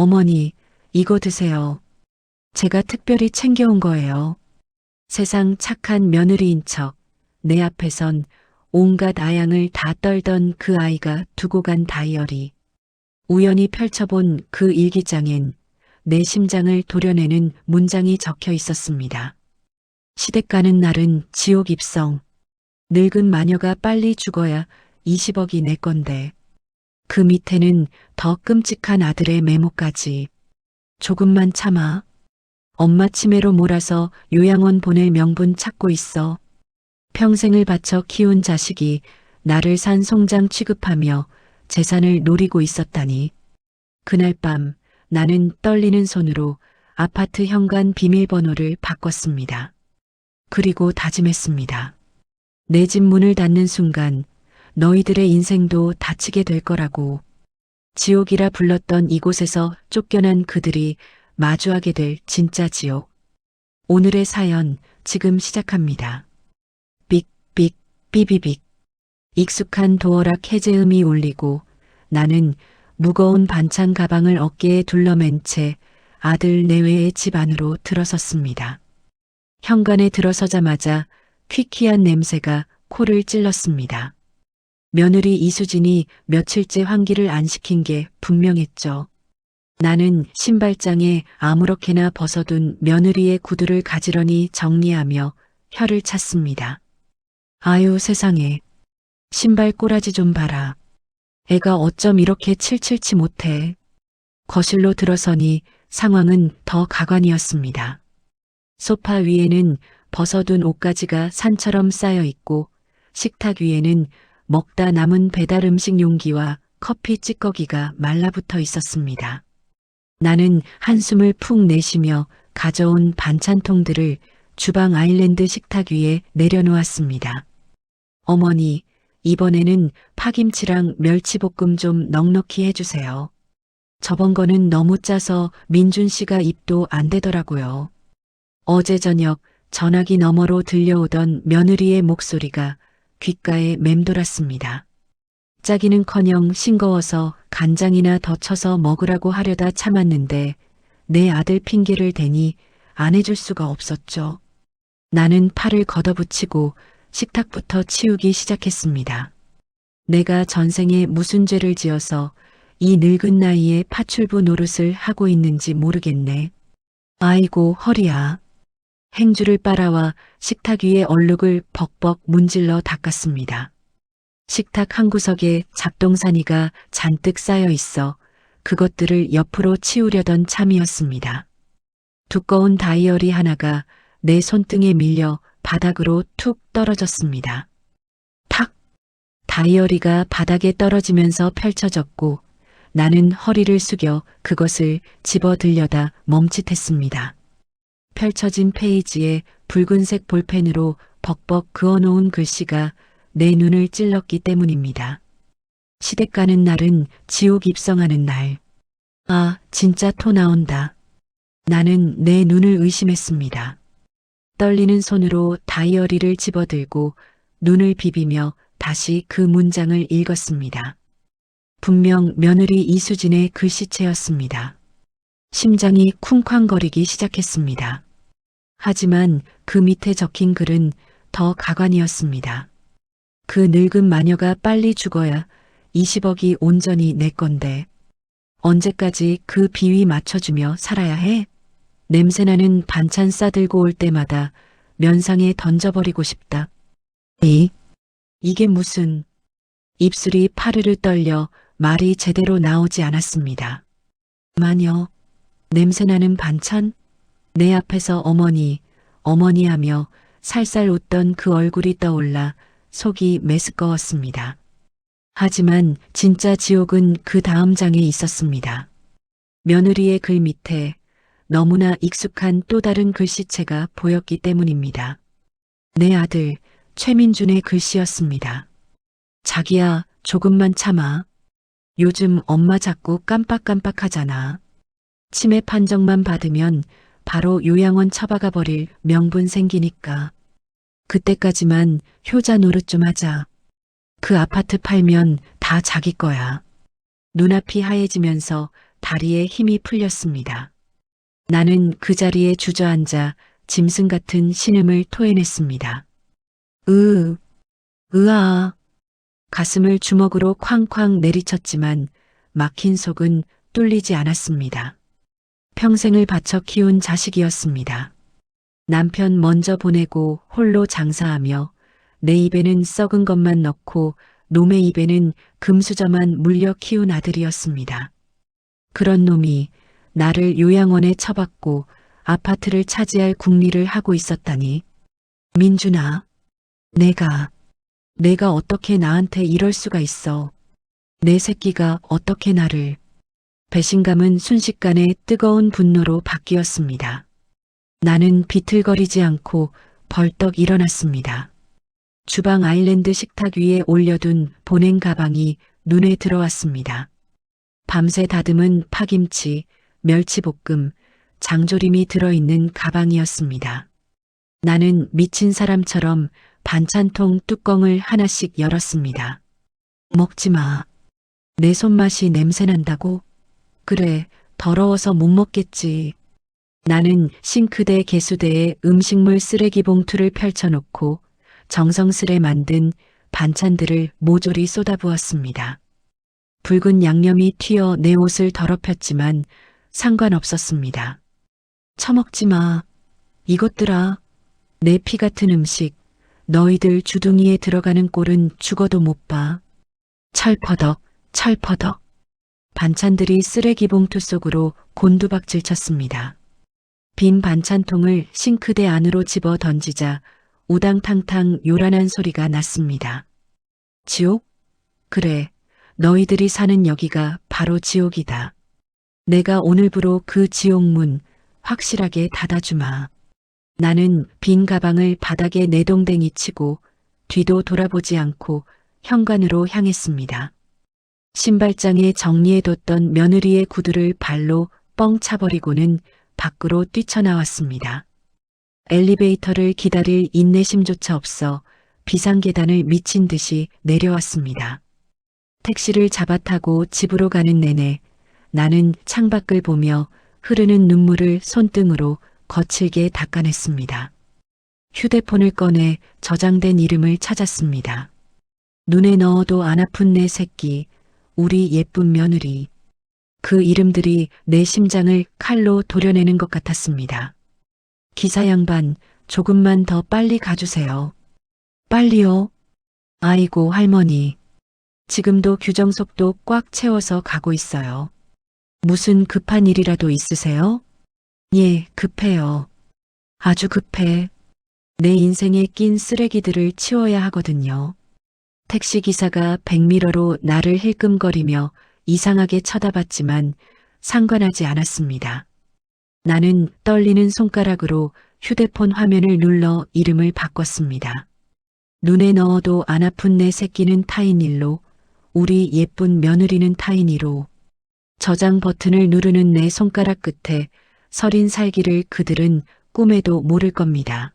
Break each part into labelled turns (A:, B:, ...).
A: 어머니, 이거 드세요. 제가 특별히 챙겨온 거예요. 세상 착한 며느리인 척 내 앞에선 온갖 아양을 다 떨던 그 아이가 두고 간 다이어리. 우연히 펼쳐본 그 일기장엔 내 심장을 도려내는 문장이 적혀 있었습니다. 시댁 가는 날은 지옥 입성. 늙은 마녀가 빨리 죽어야 20억이 내 건데. 그 밑에는 더 끔찍한 아들의 메모까지. 조금만 참아. 엄마 치매로 몰아서 요양원 보낼 명분 찾고 있어. 평생을 바쳐 키운 자식이 나를 산 송장 취급하며 재산을 노리고 있었다니. 그날 밤 나는 떨리는 손으로 아파트 현관 비밀번호를 바꿨습니다. 그리고 다짐했습니다. 내 집 문을 닫는 순간 너희들의 인생도 닫히게 될 거라고. 지옥이라 불렀던 이곳에서 쫓겨난 그들이 마주하게 될 진짜 지옥. 오늘의 사연 지금 시작합니다. 삑삑 삐비빅. 익숙한 도어락 해제음이 울리고 나는 무거운 반찬 가방을 어깨에 둘러맨 채 아들 내외의 집 안으로 들어섰습니다. 현관에 들어서자마자 퀴퀴한 냄새가 코를 찔렀습니다. 며느리 이수진이 며칠째 환기를 안 시킨 게 분명했죠. 나는 신발장에 아무렇게나 벗어둔 며느리의 구두를 가지런히 정리하며 혀를 찼습니다. 아유 세상에. 신발 꼬라지 좀 봐라. 애가 어쩜 이렇게 칠칠치 못해. 거실로 들어서니 상황은 더 가관이었습니다. 소파 위에는 벗어둔 옷가지가 산처럼 쌓여 있고 식탁 위에는 먹다 남은 배달 음식 용기와 커피 찌꺼기가 말라붙어 있었습니다. 나는 한숨을 푹 내쉬며 가져온 반찬통들을 주방 아일랜드 식탁 위에 내려놓았습니다. 어머니, 이번에는 파김치랑 멸치볶음 좀 넉넉히 해주세요. 저번 거는 너무 짜서 민준 씨가 입도 안 대더라고요. 어제 저녁 전화기 너머로 들려오던 며느리의 목소리가 귓가에 맴돌았습니다. 짜기는커녕 싱거워서 간장이나 더 쳐서 먹으라고 하려다 참았는데 내 아들 핑계를 대니 안 해줄 수가 없었죠. 나는 팔을 걷어붙이고 식탁부터 치우기 시작했습니다. 내가 전생에 무슨 죄를 지어서 이 늙은 나이에 파출부 노릇을 하고 있는지 모르겠네. 아이고 허리야. 행주를 빨아와 식탁 위에 얼룩을 벅벅 문질러 닦았습니다. 식탁 한 구석에 잡동사니가 잔뜩 쌓여 있어 그것들을 옆으로 치우려던 참이었습니다. 두꺼운 다이어리 하나가 내 손등에 밀려 바닥으로 툭 떨어졌습니다. 탁! 다이어리가 바닥에 떨어지면서 펼쳐졌고 나는 허리를 숙여 그것을 집어들려다 멈칫했습니다. 펼쳐진 페이지에 붉은색 볼펜으로 벅벅 그어놓은 글씨가 내 눈을 찔렀기 때문입니다. 시댁 가는 날은 지옥 입성하는 날. 아, 진짜 토 나온다. 나는 내 눈을 의심했습니다. 떨리는 손으로 다이어리를 집어들고 눈을 비비며 다시 그 문장을 읽었습니다. 분명 며느리 이수진의 글씨체였습니다. 심장이 쿵쾅거리기 시작했습니다. 하지만 그 밑에 적힌 글은 더 가관이었습니다. 그 늙은 마녀가 빨리 죽어야 20억이 온전히 내 건데 언제까지 그 비위 맞춰주며 살아야 해? 냄새나는 반찬 싸들고 올 때마다 면상에 던져버리고 싶다. 이게 무슨... 입술이 파르르 떨려 말이 제대로 나오지 않았습니다. 마녀, 냄새나는 반찬? 내 앞에서 어머니, 어머니 하며 살살 웃던 그 얼굴이 떠올라 속이 메스꺼웠습니다. 하지만 진짜 지옥은 그 다음 장에 있었습니다. 며느리의 글 밑에 너무나 익숙한 또 다른 글씨체가 보였기 때문입니다. 내 아들 최민준의 글씨였습니다. 자기야, 조금만 참아. 요즘 엄마 자꾸 깜빡깜빡하잖아. 치매 판정만 받으면 바로 요양원 처박아 버릴 명분 생기니까. 그때까지만 효자 노릇 좀 하자. 그 아파트 팔면 다 자기 거야. 눈앞이 하얘지면서 다리에 힘이 풀렸습니다. 나는 그 자리에 주저앉아 짐승 같은 신음을 토해냈습니다. 으, 으아. 가슴을 주먹으로 쾅쾅 내리쳤지만 막힌 속은 뚫리지 않았습니다. 평생을 바쳐 키운 자식이었습니다. 남편 먼저 보내고 홀로 장사하며 내 입에는 썩은 것만 넣고 놈의 입에는 금수저만 물려 키운 아들이었습니다. 그런 놈이 나를 요양원에 처박고 아파트를 차지할 궁리를 하고 있었다니. 민준아, 내가 어떻게 나한테 이럴 수가 있어. 내 새끼가 어떻게 나를. 배신감은 순식간에 뜨거운 분노로 바뀌었습니다. 나는 비틀거리지 않고 벌떡 일어났습니다. 주방 아일랜드 식탁 위에 올려둔 보냉 가방이 눈에 들어왔습니다. 밤새 다듬은 파김치, 멸치볶음, 장조림이 들어있는 가방이었습니다. 나는 미친 사람처럼 반찬통 뚜껑을 하나씩 열었습니다. 먹지 마. 내 손맛이 냄새난다고? 그래, 더러워서 못 먹겠지. 나는 싱크대 개수대에 음식물 쓰레기 봉투를 펼쳐놓고 정성스레 만든 반찬들을 모조리 쏟아부었습니다. 붉은 양념이 튀어 내 옷을 더럽혔지만 상관없었습니다. 처먹지 마. 이것들아. 내 피 같은 음식, 너희들 주둥이에 들어가는 꼴은 죽어도 못 봐. 철퍼덕, 철퍼덕. 반찬들이 쓰레기 봉투 속으로 곤두박질 쳤습니다. 빈 반찬통을 싱크대 안으로 집어 던지자 우당탕탕 요란한 소리가 났습니다. 지옥? 그래, 너희들이 사는 여기가 바로 지옥이다. 내가 오늘부로 그 지옥문 확실하게 닫아주마. 나는 빈 가방을 바닥에 내동댕이 치고 뒤도 돌아보지 않고 현관으로 향했습니다. 신발장에 정리해뒀던 며느리의 구두를 발로 뻥 차버리고는 밖으로 뛰쳐나왔습니다. 엘리베이터를 기다릴 인내심조차 없어 비상계단을 미친 듯이 내려왔습니다. 택시를 잡아타고 집으로 가는 내내 나는 창밖을 보며 흐르는 눈물을 손등으로 거칠게 닦아냈습니다. 휴대폰을 꺼내 저장된 이름을 찾았습니다. 눈에 넣어도 안 아픈 내 새끼, 우리 예쁜 며느리. 그 이름들이 내 심장을 칼로 도려내는 것 같았습니다. 기사 양반, 조금만 더 빨리 가주세요. 빨리요? 아이고 할머니. 지금도 규정속도 꽉 채워서 가고 있어요. 무슨 급한 일이라도 있으세요? 예, 급해요. 아주 급해. 내 인생에 낀 쓰레기들을 치워야 하거든요. 택시기사가 백미러로 나를 힐끔거리며 이상하게 쳐다봤지만 상관하지 않았습니다. 나는 떨리는 손가락으로 휴대폰 화면을 눌러 이름을 바꿨습니다. 눈에 넣어도 안 아픈 내 새끼는 타인일로, 우리 예쁜 며느리는 타인이로. 저장 버튼을 누르는 내 손가락 끝에 서린 살기를 그들은 꿈에도 모를 겁니다.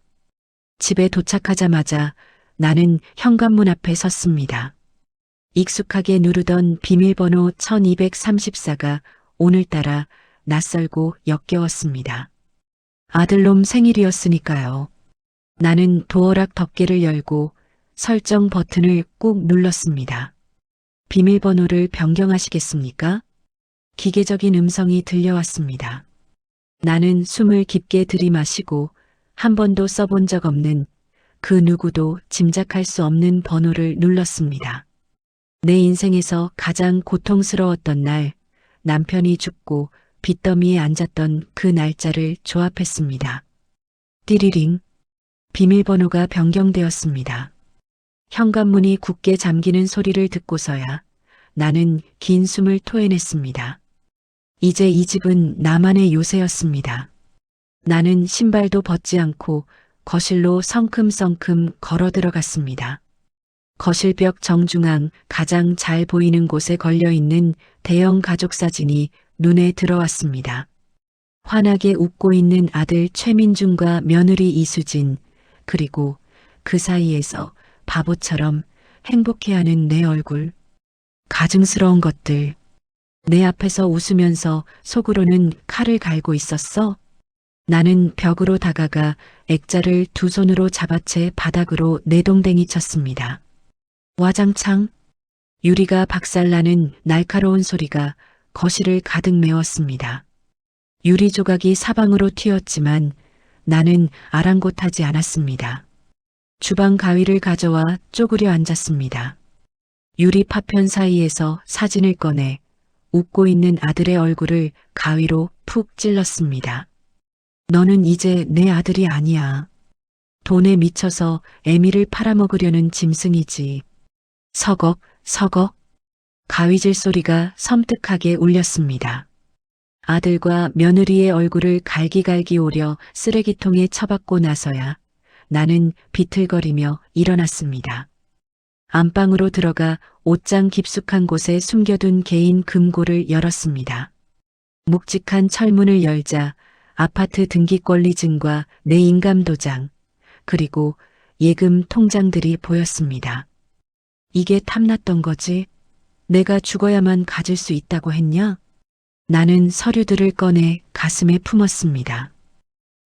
A: 집에 도착하자마자 나는 현관문 앞에 섰습니다. 익숙하게 누르던 비밀번호 1234가 오늘따라 낯설고 역겨웠습니다. 아들놈 생일이었으니까요. 나는 도어락 덮개를 열고 설정 버튼을 꾹 눌렀습니다. 비밀번호를 변경하시겠습니까? 기계적인 음성이 들려왔습니다. 나는 숨을 깊게 들이마시고 한 번도 써본 적 없는 그 누구도 짐작할 수 없는 번호를 눌렀습니다. 내 인생에서 가장 고통스러웠던 날, 남편이 죽고 빚더미에 앉았던 그 날짜를 조합했습니다. 띠리링. 비밀번호가 변경되었습니다. 현관문이 굳게 잠기는 소리를 듣고서야 나는 긴 숨을 토해냈습니다. 이제 이 집은 나만의 요새였습니다. 나는 신발도 벗지 않고 거실로 성큼성큼 걸어 들어갔습니다. 거실벽 정중앙 가장 잘 보이는 곳에 걸려있는 대형 가족 사진이 눈에 들어왔습니다. 환하게 웃고 있는 아들 최민준과 며느리 이수진, 그리고 그 사이에서 바보처럼 행복해하는 내 얼굴. 가증스러운 것들. 내 앞에서 웃으면서 속으로는 칼을 갈고 있었어. 나는 벽으로 다가가 액자를 두 손으로 잡아채 바닥으로 내동댕이 쳤습니다. 와장창 유리가 박살나는 날카로운 소리가 거실을 가득 메웠습니다. 유리 조각이 사방으로 튀었지만 나는 아랑곳하지 않았습니다. 주방 가위를 가져와 쪼그려 앉았습니다. 유리 파편 사이에서 사진을 꺼내 웃고 있는 아들의 얼굴을 가위로 푹 찔렀습니다. 너는 이제 내 아들이 아니야. 돈에 미쳐서 애미를 팔아먹으려는 짐승이지. 서걱, 서걱. 가위질 소리가 섬뜩하게 울렸습니다. 아들과 며느리의 얼굴을 갈기갈기 오려 쓰레기통에 처박고 나서야 나는 비틀거리며 일어났습니다. 안방으로 들어가 옷장 깊숙한 곳에 숨겨둔 개인 금고를 열었습니다. 묵직한 철문을 열자 아파트 등기권리증과 내 인감도장, 그리고 예금 통장들이 보였습니다. 이게 탐났던 거지? 내가 죽어야만 가질 수 있다고 했냐? 나는 서류들을 꺼내 가슴에 품었습니다.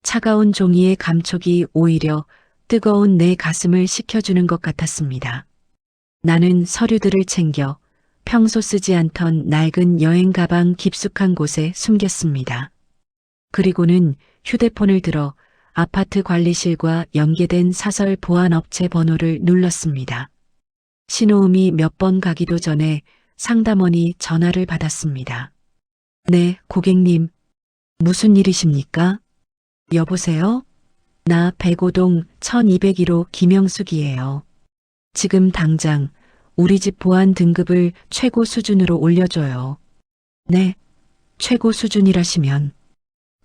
A: 차가운 종이의 감촉이 오히려 뜨거운 내 가슴을 식혀주는 것 같았습니다. 나는 서류들을 챙겨 평소 쓰지 않던 낡은 여행 가방 깊숙한 곳에 숨겼습니다. 그리고는 휴대폰을 들어 아파트 관리실과 연계된 사설 보안업체 번호를 눌렀습니다. 신호음이 몇 번 가기도 전에 상담원이 전화를 받았습니다. 네, 고객님. 무슨 일이십니까? 여보세요? 나 105동 1201호 김영숙이에요. 지금 당장 우리 집 보안 등급을 최고 수준으로 올려줘요. 네, 최고 수준이라시면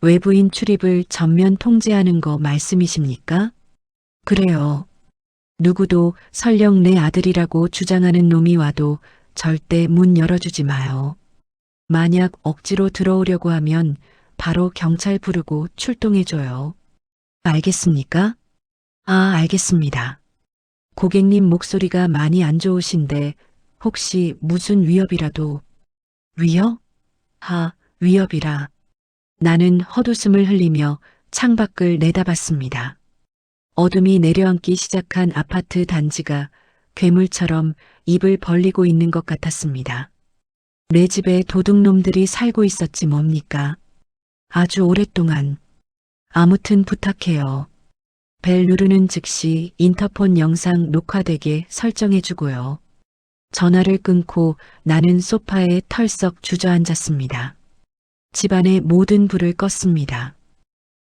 A: 외부인 출입을 전면 통제하는 거 말씀이십니까? 그래요. 누구도 설령 내 아들이라고 주장하는 놈이 와도 절대 문 열어주지 마요. 만약 억지로 들어오려고 하면 바로 경찰 부르고 출동해줘요. 알겠습니까? 아, 알겠습니다. 고객님 목소리가 많이 안 좋으신데 혹시 무슨 위협이라도... 위협? 위협이라. 나는 헛웃음을 흘리며 창밖을 내다봤습니다. 어둠이 내려앉기 시작한 아파트 단지가 괴물처럼 입을 벌리고 있는 것 같았습니다. 내 집에 도둑놈들이 살고 있었지 뭡니까? 아주 오랫동안. 아무튼 부탁해요. 벨 누르는 즉시 인터폰 영상 녹화되게 설정해주고요. 전화를 끊고 나는 소파에 털썩 주저앉았습니다. 집안의 모든 불을 껐습니다.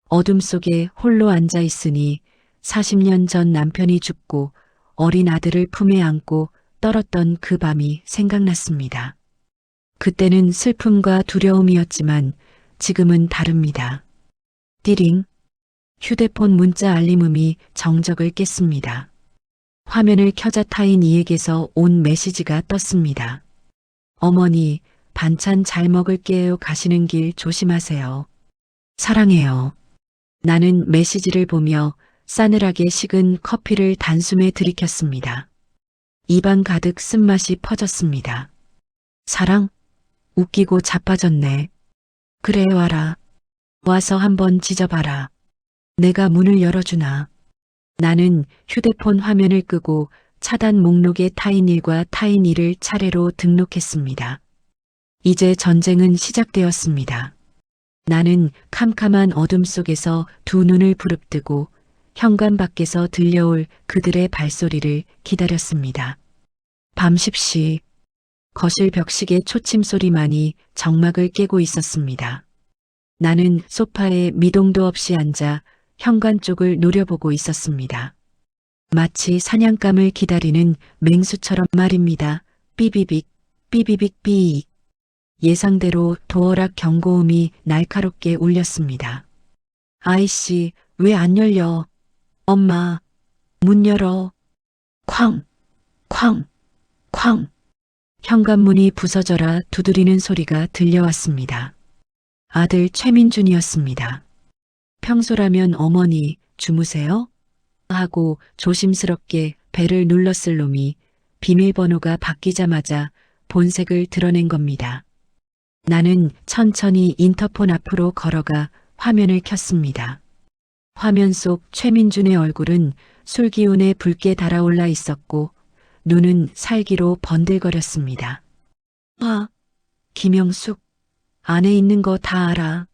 A: 어둠 속에 홀로 앉아 있으니 40년 전 남편이 죽고 어린 아들을 품에 안고 떨었던 그 밤이 생각났습니다. 그때는 슬픔과 두려움이었지만 지금은 다릅니다. 띠링. 휴대폰 문자 알림음이 정적을 깼습니다. 화면을 켜자 타인 이에게서 온 메시지가 떴습니다. 어머니, 반찬 잘 먹을게요. 가시는 길 조심하세요. 사랑해요. 나는 메시지를 보며 싸늘하게 식은 커피를 단숨에 들이켰습니다. 입안 가득 쓴맛이 퍼졌습니다. 사랑? 웃기고 자빠졌네. 그래, 와라. 와서 한번 지져봐라. 내가 문을 열어주나. 나는 휴대폰 화면을 끄고 차단 목록에 타인 1과 타인 2를 차례로 등록했습니다. 이제 전쟁은 시작되었습니다. 나는 캄캄한 어둠 속에서 두 눈을 부릅뜨고 현관 밖에서 들려올 그들의 발소리를 기다렸습니다. 밤 10시 거실 벽식의 초침 소리만이 정막을 깨고 있었습니다. 나는 소파에 미동도 없이 앉아 현관 쪽을 노려보고 있었습니다. 마치 사냥감을 기다리는 맹수처럼 말입니다. 삐비빅, 삐비빅 삐익. 예상대로 도어락 경고음이 날카롭게 울렸습니다. 아이씨, 왜 안 열려? 엄마, 문 열어. 쾅, 쾅, 쾅. 현관문이 부서져라 두드리는 소리가 들려왔습니다. 아들 최민준이었습니다. 평소라면 어머니, 주무세요? 하고 조심스럽게 벨을 눌렀을 놈이 비밀번호가 바뀌자마자 본색을 드러낸 겁니다. 나는 천천히 인터폰 앞으로 걸어가 화면을 켰습니다. 화면 속 최민준의 얼굴은 술 기운에 붉게 달아올라 있었고 눈은 살기로 번들거렸습니다. 아, 김영숙, 안에 있는 거 다 알아.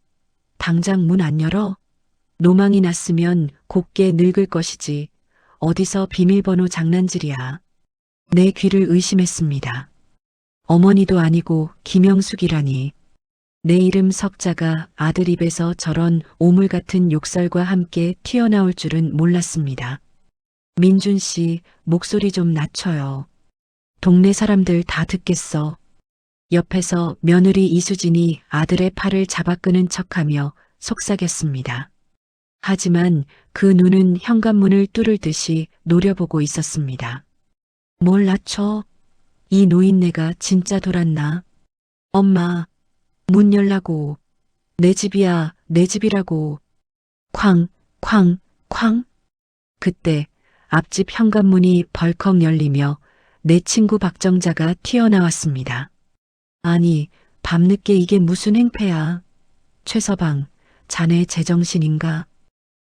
A: 당장 문 안 열어? 노망이 났으면 곱게 늙을 것이지. 어디서 비밀번호 장난질이야. 내 귀를 의심했습니다. 어머니도 아니고 김영숙이라니. 내 이름 석자가 아들 입에서 저런 오물 같은 욕설과 함께 튀어나올 줄은 몰랐습니다. 민준 씨, 목소리 좀 낮춰요. 동네 사람들 다 듣겠어. 옆에서 며느리 이수진이 아들의 팔을 잡아 끄는 척하며 속삭였습니다. 하지만 그 눈은 현관문을 뚫을 듯이 노려보고 있었습니다. 뭘 낮춰? 이 노인네가 진짜 돌았나? 엄마, 문 열라고. 내 집이야, 내 집이라고. 쾅, 쾅, 쾅. 그때 앞집 현관문이 벌컥 열리며 내 친구 박정자가 튀어나왔습니다. 아니, 밤늦게 이게 무슨 행패야. 최서방, 자네 제정신인가?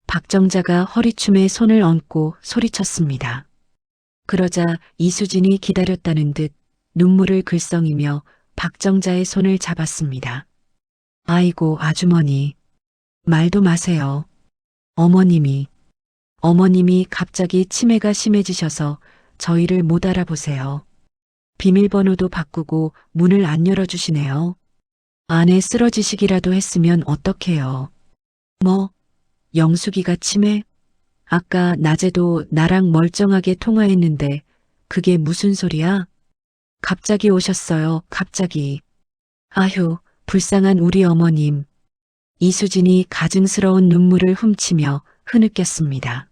A: 박정자가 허리춤에 손을 얹고 소리쳤습니다. 그러자 이수진이 기다렸다는 듯 눈물을 글썽이며 박정자의 손을 잡았습니다. 아이고, 아주머니. 말도 마세요. 어머님이 갑자기 치매가 심해지셔서 저희를 못 알아보세요. 비밀번호도 바꾸고 문을 안 열어주시네요. 안에 쓰러지시기라도 했으면 어떡해요. 뭐, 영숙이가 치매? 아까 낮에도 나랑 멀쩡하게 통화했는데 그게 무슨 소리야? 갑자기 오셨어요, 갑자기. 아휴, 불쌍한 우리 어머님. 이수진이 가증스러운 눈물을 훔치며 흐느꼈습니다.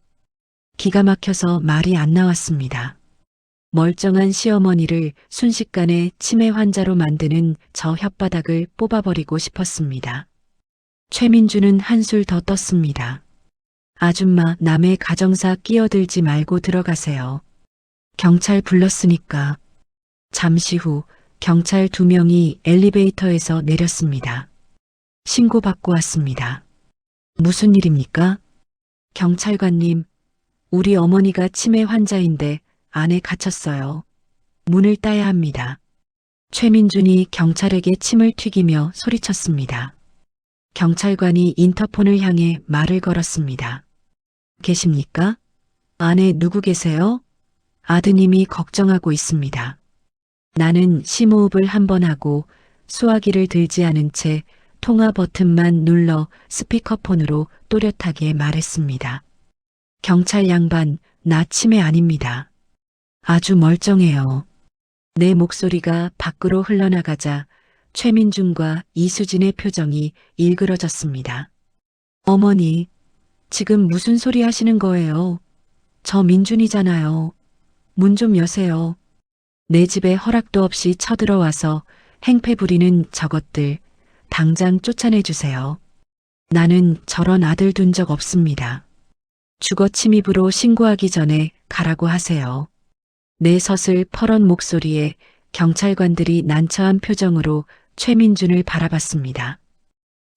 A: 기가 막혀서 말이 안 나왔습니다. 멀쩡한 시어머니를 순식간에 치매 환자로 만드는 저 혓바닥을 뽑아버리고 싶었습니다. 최민주는 한술 더 떴습니다. 아줌마, 남의 가정사 끼어들지 말고 들어가세요. 경찰 불렀으니까. 잠시 후 경찰 2명이 엘리베이터에서 내렸습니다. 신고받고 왔습니다. 무슨 일입니까? 경찰관님, 우리 어머니가 치매 환자인데 안에 갇혔어요. 문을 따야 합니다. 최민준이 경찰에게 침을 튀기며 소리쳤습니다. 경찰관이 인터폰을 향해 말을 걸었습니다. 계십니까? 안에 누구 계세요? 아드님이 걱정하고 있습니다. 나는 심호흡을 한번 하고 수화기를 들지 않은 채 통화 버튼만 눌러 스피커폰으로 또렷하게 말했습니다. 경찰 양반, 나 치매 아닙니다. 아주 멀쩡해요. 내 목소리가 밖으로 흘러나가자 최민준과 이수진의 표정이 일그러졌습니다. 어머니, 지금 무슨 소리 하시는 거예요? 저 민준이잖아요. 문 좀 여세요. 내 집에 허락도 없이 쳐들어와서 행패 부리는 저것들 당장 쫓아내주세요. 나는 저런 아들 둔 적 없습니다. 주거 침입으로 신고하기 전에 가라고 하세요. 내 서슬 퍼런 목소리에 경찰관들이 난처한 표정으로 최민준을 바라봤습니다.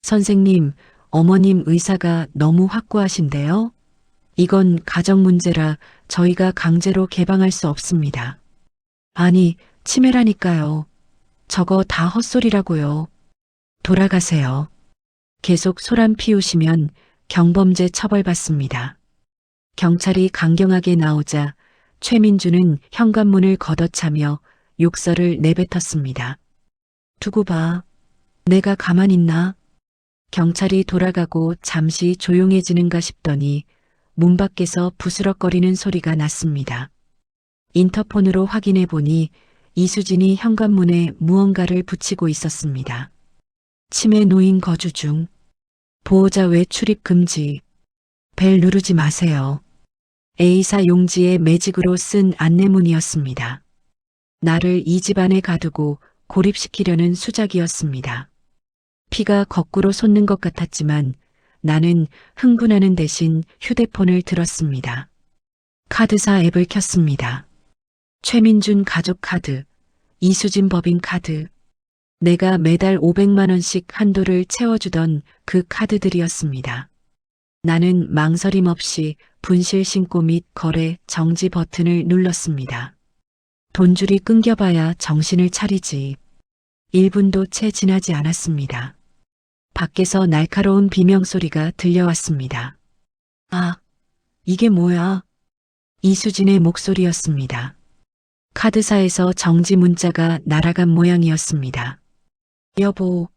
A: 선생님, 어머님 의사가 너무 확고하신데요? 이건 가정 문제라 저희가 강제로 개방할 수 없습니다. 아니, 치매라니까요. 저거 다 헛소리라고요. 돌아가세요. 계속 소란 피우시면 경범죄 처벌받습니다. 경찰이 강경하게 나오자 최민주는 현관문을 걷어차며 욕설을 내뱉었습니다. 두고 봐. 내가 가만 있나? 경찰이 돌아가고 잠시 조용해지는가 싶더니 문 밖에서 부스럭거리는 소리가 났습니다. 인터폰으로 확인해 보니 이수진이 현관문에 무언가를 붙이고 있었습니다. 치매 노인 거주 중. 보호자 외 출입 금지. 벨 누르지 마세요. A사 용지에 매직으로 쓴 안내문이었습니다. 나를 이 집안에 가두고 고립시키려는 수작이었습니다. 피가 거꾸로 솟는 것 같았지만 나는 흥분하는 대신 휴대폰을 들었습니다. 카드사 앱을 켰습니다. 최민준 가족 카드, 이수진 법인 카드. 내가 매달 500만 원씩 한도를 채워주던 그 카드들이었습니다. 나는 망설임 없이 분실 신고 및 거래 정지 버튼을 눌렀습니다. 돈줄이 끊겨봐야 정신을 차리지. 1분도 채 지나지 않았습니다. 밖에서 날카로운 비명소리가 들려왔습니다. 아, 이게 뭐야? 이수진의 목소리였습니다. 카드사에서 정지 문자가 날아간 모양이었습니다. 여보,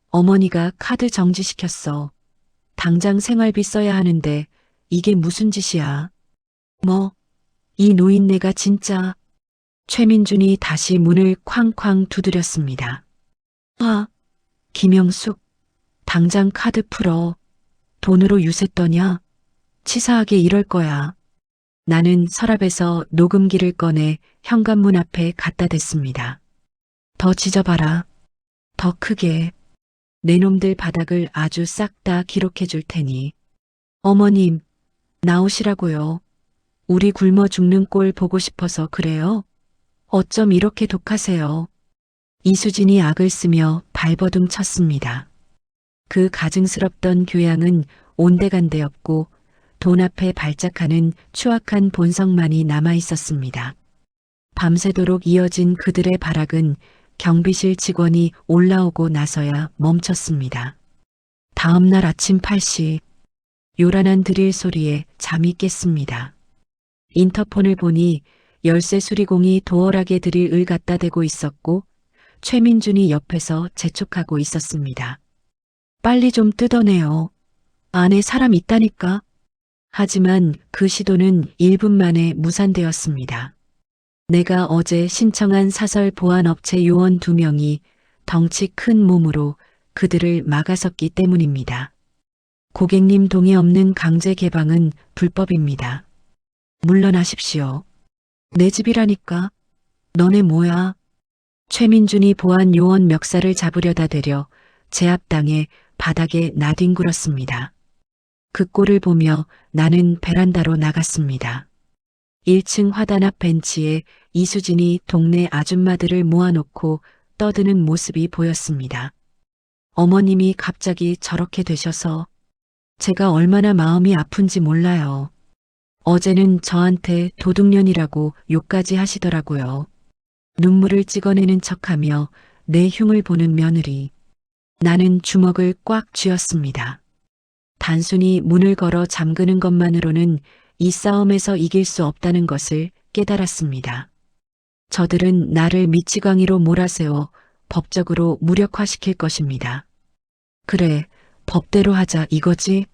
A: 어머니가 카드 정지시켰어. 당장 생활비 써야 하는데 이게 무슨 짓이야? 뭐, 이 노인네가 진짜. 최민준이 다시 문을 쾅쾅 두드렸습니다. 아, 김영숙, 당장 카드 풀어. 돈으로 유세 떠냐? 치사하게 이럴 거야. 나는 서랍에서 녹음기를 꺼내 현관문 앞에 갖다 댔습니다. 더 짖어봐라. 더 크게. 내 놈들 바닥을 아주 싹 다 기록해 줄 테니. 어머님, 나오시라고요. 우리 굶어 죽는 꼴 보고 싶어서 그래요? 어쩜 이렇게 독하세요? 이수진이 악을 쓰며 발버둥 쳤습니다. 그 가증스럽던 교양은 온데간데없고 돈 앞에 발작하는 추악한 본성만이 남아 있었습니다. 밤새도록 이어진 그들의 발악은 경비실 직원이 올라오고 나서야 멈췄습니다. 다음 날 아침 8시, 요란한 드릴 소리에 잠이 깼습니다. 인터폰을 보니 열쇠 수리공이 도어락에 드릴을 갖다 대고 있었고 최민준이 옆에서 재촉하고 있었습니다. 빨리 좀 뜯어내요. 안에 사람 있다니까. 하지만 그 시도는 1분 만에 무산되었습니다. 내가 어제 신청한 사설 보안업체 요원 2명이 덩치 큰 몸으로 그들을 막아섰기 때문입니다. 고객님 동의 없는 강제 개방은 불법입니다. 물러나십시오. 내 집이라니까. 너네 뭐야? 최민준이 보안 요원 멱살을 잡으려다 대려 제압당해 바닥에 나뒹굴었습니다. 그 꼴을 보며 나는 베란다로 나갔습니다. 1층 화단 앞 벤치에 이수진이 동네 아줌마들을 모아놓고 떠드는 모습이 보였습니다. 어머님이 갑자기 저렇게 되셔서 제가 얼마나 마음이 아픈지 몰라요. 어제는 저한테 도둑년이라고 욕까지 하시더라고요. 눈물을 찍어내는 척하며 내 흉을 보는 며느리. 나는 주먹을 꽉 쥐었습니다. 단순히 문을 걸어 잠그는 것만으로는 이 싸움에서 이길 수 없다는 것을 깨달았습니다. 저들은 나를 미치광이로 몰아세워 법적으로 무력화시킬 것입니다. 그래, 법대로 하자 이거지?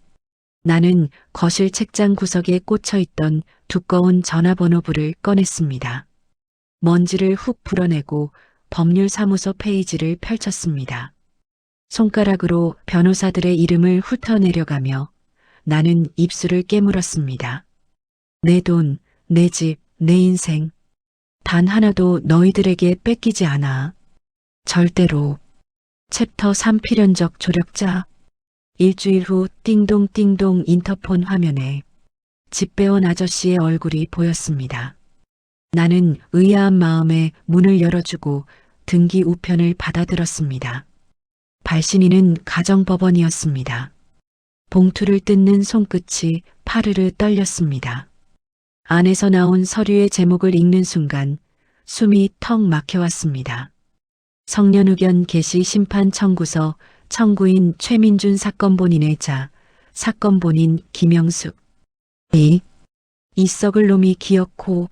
A: 나는 거실 책장 구석에 꽂혀 있던 두꺼운 전화번호부를 꺼냈습니다. 먼지를 훅 불어내고 법률사무소 페이지를 펼쳤습니다. 손가락으로 변호사들의 이름을 훑어내려가며 나는 입술을 깨물었습니다. 내 돈, 내 집, 내 인생. 단 하나도 너희들에게 뺏기지 않아. 절대로. 챕터 3 필연적 조력자. 일주일 후 띵동띵동 인터폰 화면에 집배원 아저씨의 얼굴이 보였습니다. 나는 의아한 마음에 문을 열어주고 등기 우편을 받아들었습니다. 발신인은 가정법원이었습니다. 봉투를 뜯는 손끝이 파르르 떨렸습니다. 안에서 나온 서류의 제목을 읽는 순간 숨이 턱 막혀왔습니다. 성년의견 개시 심판 청구서 청구인 최민준 사건 본인의 자, 사건 본인 김영숙. 이 썩을 놈이 기어코.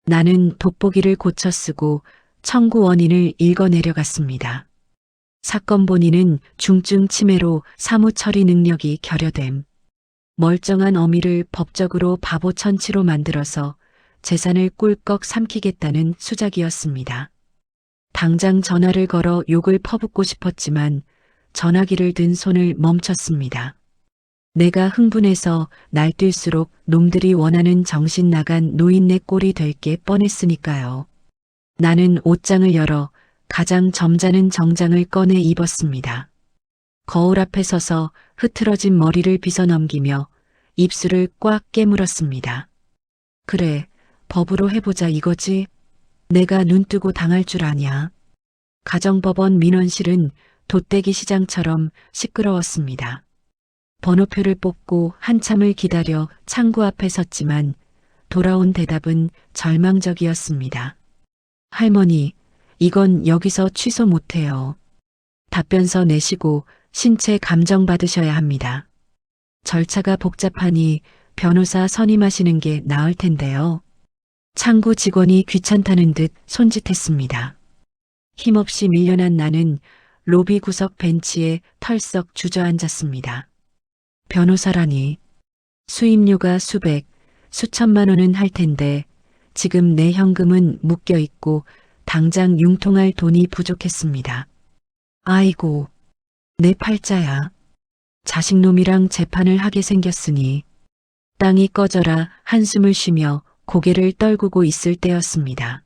A: 나는 돋보기를 고쳐 쓰고 청구 원인을 읽어 내려갔습니다. 사건 본인은 중증 치매로 사무 처리 능력이 결여됨. 멀쩡한 어미를 법적으로 바보 천치로 만들어서 재산을 꿀꺽 삼키겠다는 수작이었습니다. 당장 전화를 걸어 욕을 퍼붓고 싶었지만 전화기를 든 손을 멈췄습니다. 내가 흥분해서 날뛸수록 놈들이 원하는 정신 나간 노인네 꼴이 될 게 뻔했으니까요. 나는 옷장을 열어 가장 점잖은 정장을 꺼내 입었습니다. 거울 앞에 서서 흐트러진 머리를 빗어넘기며 입술을 꽉 깨물었습니다. 그래, 법으로 해보자 이거지. 내가 눈뜨고 당할 줄 아냐. 가정법원 민원실은 돗대기 시장처럼 시끄러웠습니다. 번호표를 뽑고 한참을 기다려 창구 앞에 섰지만 돌아온 대답은 절망적이었습니다. 할머니, 이건 여기서 취소 못해요. 답변서 내시고 신체 감정 받으셔야 합니다. 절차가 복잡하니 변호사 선임하시는 게 나을 텐데요. 창구 직원이 귀찮다는 듯 손짓했습니다. 힘없이 밀려난 나는 로비 구석 벤치에 털썩 주저앉았습니다. 변호사라니. 수임료가 수백, 수천만 원은 할 텐데 지금 내 현금은 묶여 있고 당장 융통할 돈이 부족했습니다. 아이고, 내 팔자야. 자식놈이랑 재판을 하게 생겼으니 땅이 꺼져라 한숨을 쉬며 고개를 떨구고 있을 때였습니다.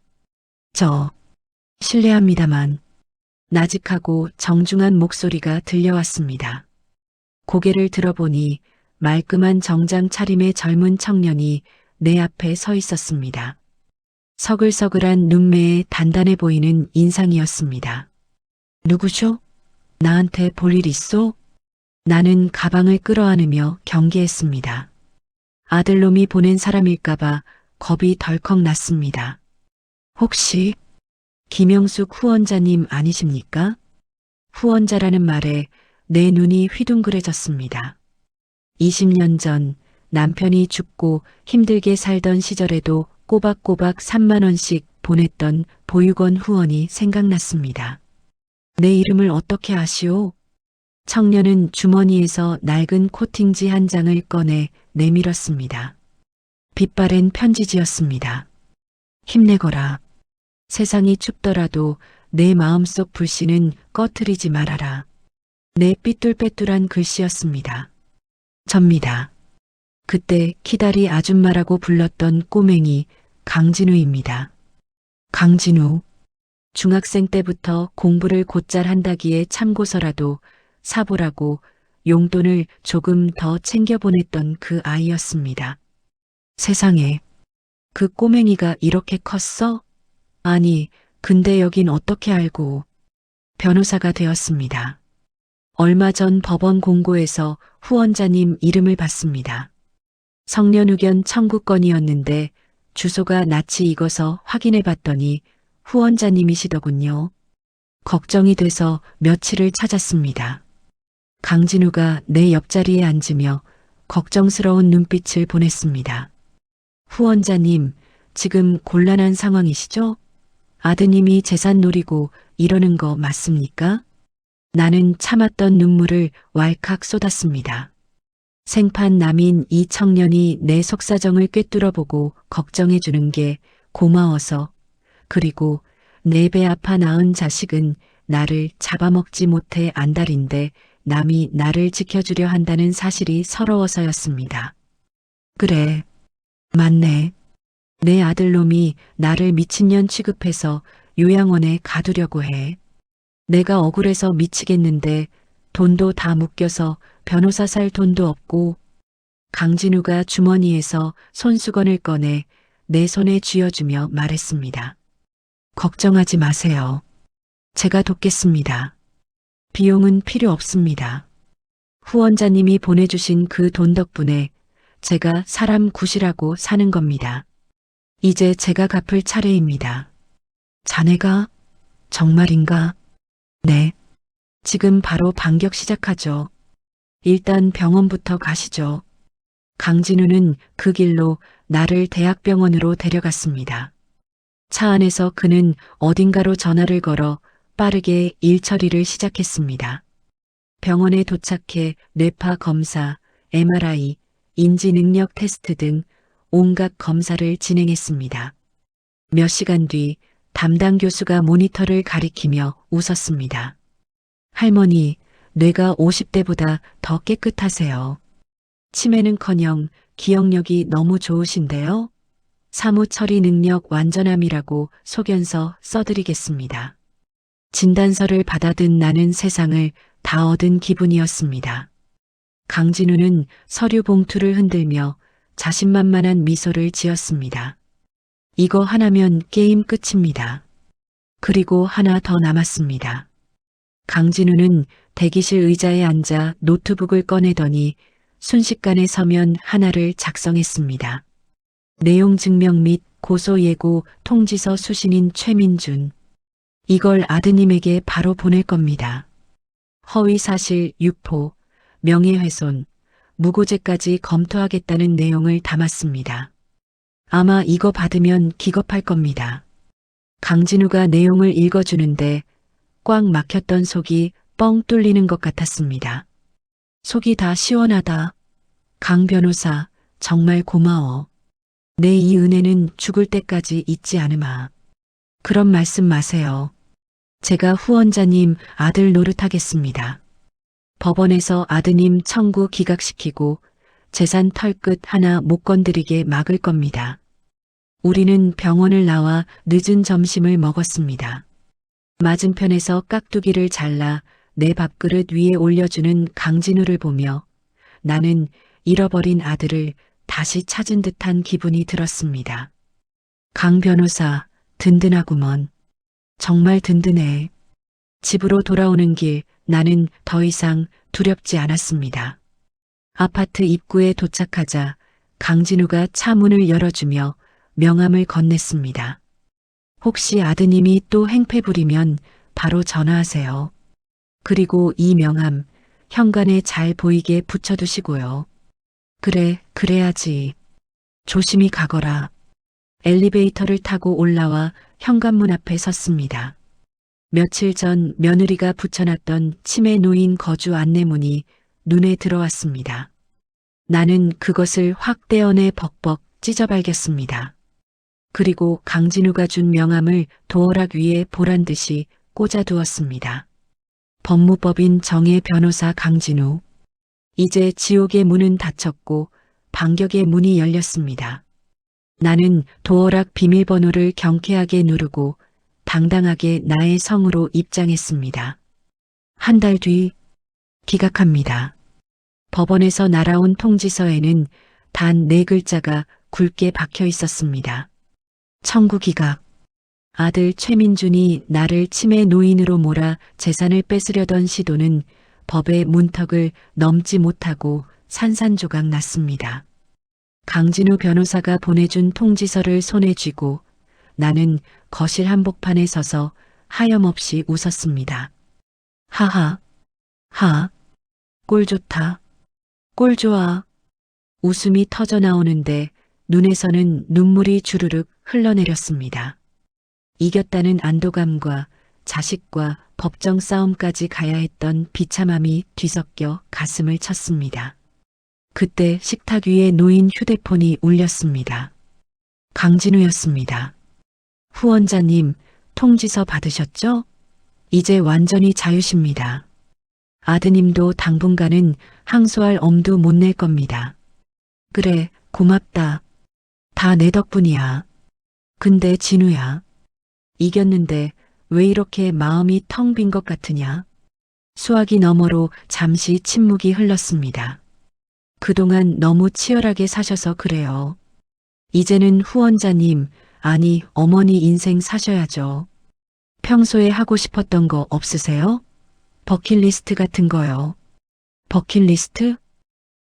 A: 실례합니다만 나직하고 정중한 목소리가 들려왔습니다. 고개를 들어보니 말끔한 정장 차림의 젊은 청년이 내 앞에 서 있었습니다. 서글서글한 눈매에 단단해 보이는 인상이었습니다. 누구쇼? 나한테 볼 일 있소? 나는 가방을 끌어안으며 경계했습니다. 아들놈이 보낸 사람일까봐 겁이 덜컥 났습니다. 혹시 김영숙 후원자님 아니십니까? 후원자라는 말에 내 눈이 휘둥그레졌습니다. 20년 전 남편이 죽고 힘들게 살던 시절에도 꼬박꼬박 3만 원씩 보냈던 보육원 후원이 생각났습니다. 내 이름을 어떻게 아시오? 청년은 주머니에서 낡은 코팅지 한 장을 꺼내 내밀었습니다. 빛바랜 편지지였습니다. 힘내거라. 세상이 춥더라도 내 마음속 불씨는 꺼트리지 말아라. 내 삐뚤빼뚤한 글씨였습니다. 접니다. 그때 키다리 아줌마라고 불렀던 꼬맹이 강진우입니다. 강진우. 중학생 때부터 공부를 곧잘 한다기에 참고서라도 사보라고 용돈을 조금 더 챙겨 보냈던 그 아이였습니다. 세상에, 그 꼬맹이가 이렇게 컸어? 아니, 근데 여긴 어떻게 알고 변호사가 되었습니다. 얼마 전 법원 공고에서 후원자님 이름을 봤습니다. 성년 의견 청구 건이었는데 주소가 낯이 익어서 확인해 봤더니 후원자님이시더군요. 걱정이 돼서 며칠을 찾았습니다. 강진우가 내 옆자리에 앉으며 걱정스러운 눈빛을 보냈습니다. 후원자님, 지금 곤란한 상황이시죠? 아드님이 재산 노리고 이러는 거 맞습니까? 나는 참았던 눈물을 왈칵 쏟았습니다. 생판 남인 이 청년이 내 속사정을 꿰뚫어보고 걱정해주는 게 고마워서, 그리고 내 배 아파 낳은 자식은 나를 잡아먹지 못해 안달인데 남이 나를 지켜주려 한다는 사실이 서러워서였습니다. 그래, 맞네. 내 아들놈이 나를 미친년 취급해서 요양원에 가두려고 해. 내가 억울해서 미치겠는데 돈도 다 묶여서 변호사 살 돈도 없고. 강진우가 주머니에서 손수건을 꺼내 내 손에 쥐어주며 말했습니다. 걱정하지 마세요. 제가 돕겠습니다. 비용은 필요 없습니다. 후원자님이 보내주신 그 돈 덕분에 제가 사람 구실하고 사는 겁니다. 이제 제가 갚을 차례입니다. 자네가? 정말인가? 네. 지금 바로 반격 시작하죠. 일단 병원부터 가시죠. 강진우는 그 길로 나를 대학병원으로 데려갔습니다. 차 안에서 그는 어딘가로 전화를 걸어 빠르게 일 처리를 시작했습니다. 병원에 도착해 뇌파 검사, MRI, 인지 능력 테스트 등 온갖 검사를 진행했습니다. 몇 시간 뒤 담당 교수가 모니터를 가리키며 웃었습니다. 할머니, 뇌가 50대보다 더 깨끗하세요. 치매는커녕 기억력이 너무 좋으신데요. 사무 처리 능력 완전함이라고 소견서 써드리겠습니다. 진단서를 받아든 나는 세상을 다 얻은 기분이었습니다. 강진우는 서류 봉투를 흔들며 자신만만한 미소를 지었습니다. 이거 하나면 게임 끝입니다. 그리고 하나 더 남았습니다. 강진우는 대기실 의자에 앉아 노트북을 꺼내더니 순식간에 서면 하나를 작성했습니다. 내용 증명 및 고소 예고 통지서 수신인 최민준. 이걸 아드님에게 바로 보낼 겁니다. 허위사실 유포, 명예훼손, 무고죄까지 검토하겠다는 내용을 담았습니다. 아마 이거 받으면 기겁할 겁니다. 강진우가 내용을 읽어주는데 꽉 막혔던 속이 뻥 뚫리는 것 같았습니다. 속이 다 시원하다. 강 변호사, 정말 고마워. 내 이 은혜는 죽을 때까지 잊지 않으마. 그런 말씀 마세요. 제가 후원자님 아들 노릇하겠습니다. 법원에서 아드님 청구 기각시키고 재산 털끝 하나 못 건드리게 막을 겁니다. 우리는 병원을 나와 늦은 점심을 먹었습니다. 맞은편에서 깍두기를 잘라 내 밥그릇 위에 올려주는 강진우를 보며 나는 잃어버린 아들을 다시 찾은 듯한 기분이 들었습니다. 강 변호사, 든든하구먼. 정말 든든해. 집으로 돌아오는 길 나는 더 이상 두렵지 않았습니다. 아파트 입구에 도착하자 강진우가 차 문을 열어주며 명함을 건넸습니다. 혹시 아드님이 또 행패 부리면 바로 전화하세요. 그리고 이 명함 현관에 잘 보이게 붙여두시고요. 그래, 그래야지. 조심히 가거라. 엘리베이터를 타고 올라와 현관문 앞에 섰습니다. 며칠 전 며느리가 붙여놨던 치매 노인 거주 안내문이 눈에 들어왔습니다. 나는 그것을 확 떼어내 벅벅 찢어발겼습니다. 그리고 강진우가 준 명함을 도어락 위에 보란 듯이 꽂아두었습니다. 법무법인 정예 변호사 강진우. 이제 지옥의 문은 닫혔고 반격의 문이 열렸습니다. 나는 도어락 비밀번호를 경쾌하게 누르고 당당하게 나의 성으로 입장했습니다. 한 달 뒤 기각합니다. 법원에서 날아온 통지서에는 단 4글자가 굵게 박혀 있었습니다. 청구 기각. 아들 최민준이 나를 치매 노인으로 몰아 재산을 뺏으려던 시도는 법의 문턱을 넘지 못하고 산산조각 났습니다. 강진우 변호사가 보내준 통지서를 손에 쥐고 나는 거실 한복판에 서서 하염없이 웃었습니다. 하하, 꼴 좋다. 꼴 좋아. 웃음이 터져 나오는데 눈에서는 눈물이 주르륵 흘러내렸습니다. 이겼다는 안도감과 자식과 법정 싸움까지 가야 했던 비참함이 뒤섞여 가슴을 쳤습니다. 그때 식탁 위에 놓인 휴대폰이 울렸습니다. 강진우였습니다. 후원자님, 통지서 받으셨죠? 이제 완전히 자유십니다. 아드님도 당분간은 항소할 엄두 못 낼 겁니다. 그래, 고맙다. 다 내 덕분이야. 근데 진우야. 이겼는데 왜 이렇게 마음이 텅 빈 것 같으냐? 수화기 너머로 잠시 침묵이 흘렀습니다. 그동안 너무 치열하게 사셔서 그래요. 이제는 후원자님, 아니 어머니 인생 사셔야죠. 평소에 하고 싶었던 거 없으세요? 버킷리스트 같은 거요. 버킷리스트?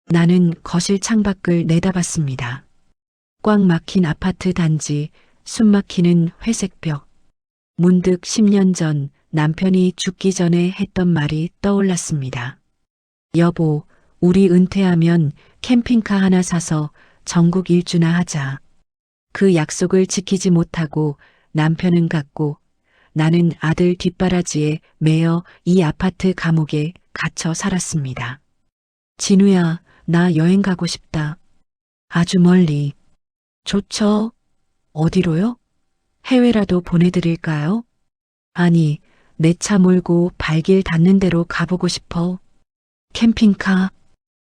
A: 나는 거실 창밖을 내다봤습니다. 꽉 막힌 아파트 단지, 숨막히는 회색벽. 문득 10년 전 남편이 죽기 전에 했던 말이 떠올랐습니다. 여보, 우리 은퇴하면 캠핑카 하나 사서 전국 일주나 하자. 그 약속을 지키지 못하고 남편은 갔고 나는 아들 뒷바라지에 매여 이 아파트 감옥에 갇혀 살았습니다. 진우야, 나 여행 가고 싶다. 아주 멀리. 좋죠. 어디로요? 해외라도 보내드릴까요? 아니, 내 차 몰고 발길 닿는 대로 가보고 싶어. 캠핑카.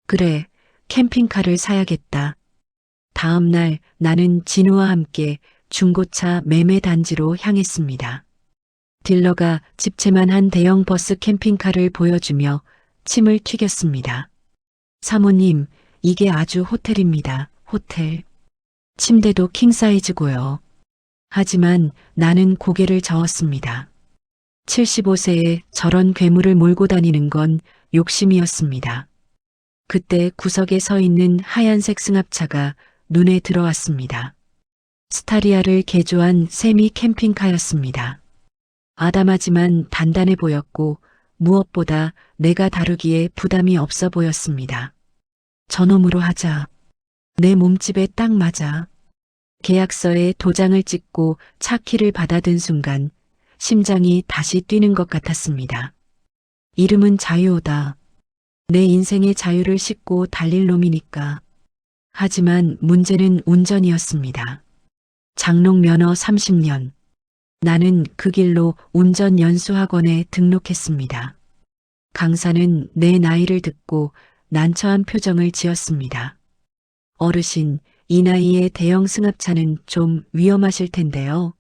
A: 그래, 캠핑카를 사야겠다. 다음 날 나는 진우와 함께 중고차 매매 단지로 향했습니다. 딜러가 집채만 한 대형 버스 캠핑카를 보여주며 침을 튀겼습니다. 사모님, 이게 아주 호텔입니다. 호텔. 침대도 킹사이즈고요. 하지만 나는 고개를 저었습니다. 75세에 저런 괴물을 몰고 다니는 건 욕심이었습니다. 그때 구석에 서 있는 하얀색 승합차가 눈에 들어왔습니다. 스타리아를 개조한 세미 캠핑카였습니다. 아담하지만 단단해 보였고 무엇보다 내가 다루기에 부담이 없어 보였습니다. 저놈으로 하자. 내 몸집에 딱 맞아. 계약서에 도장을 찍고 차 키를 받아든 순간 심장이 다시 뛰는 것 같았습니다. 이름은 자유호다. 내 인생의 자유를 싣고 달릴 놈이니까. 하지만 문제는 운전이었습니다. 장롱 면허 30년. 나는 그 길로 운전 연수학원에 등록했습니다. 강사는 내 나이를 듣고 난처한 표정을 지었습니다. 어르신, 이 나이에 대형 승합차는 좀 위험하실 텐데요.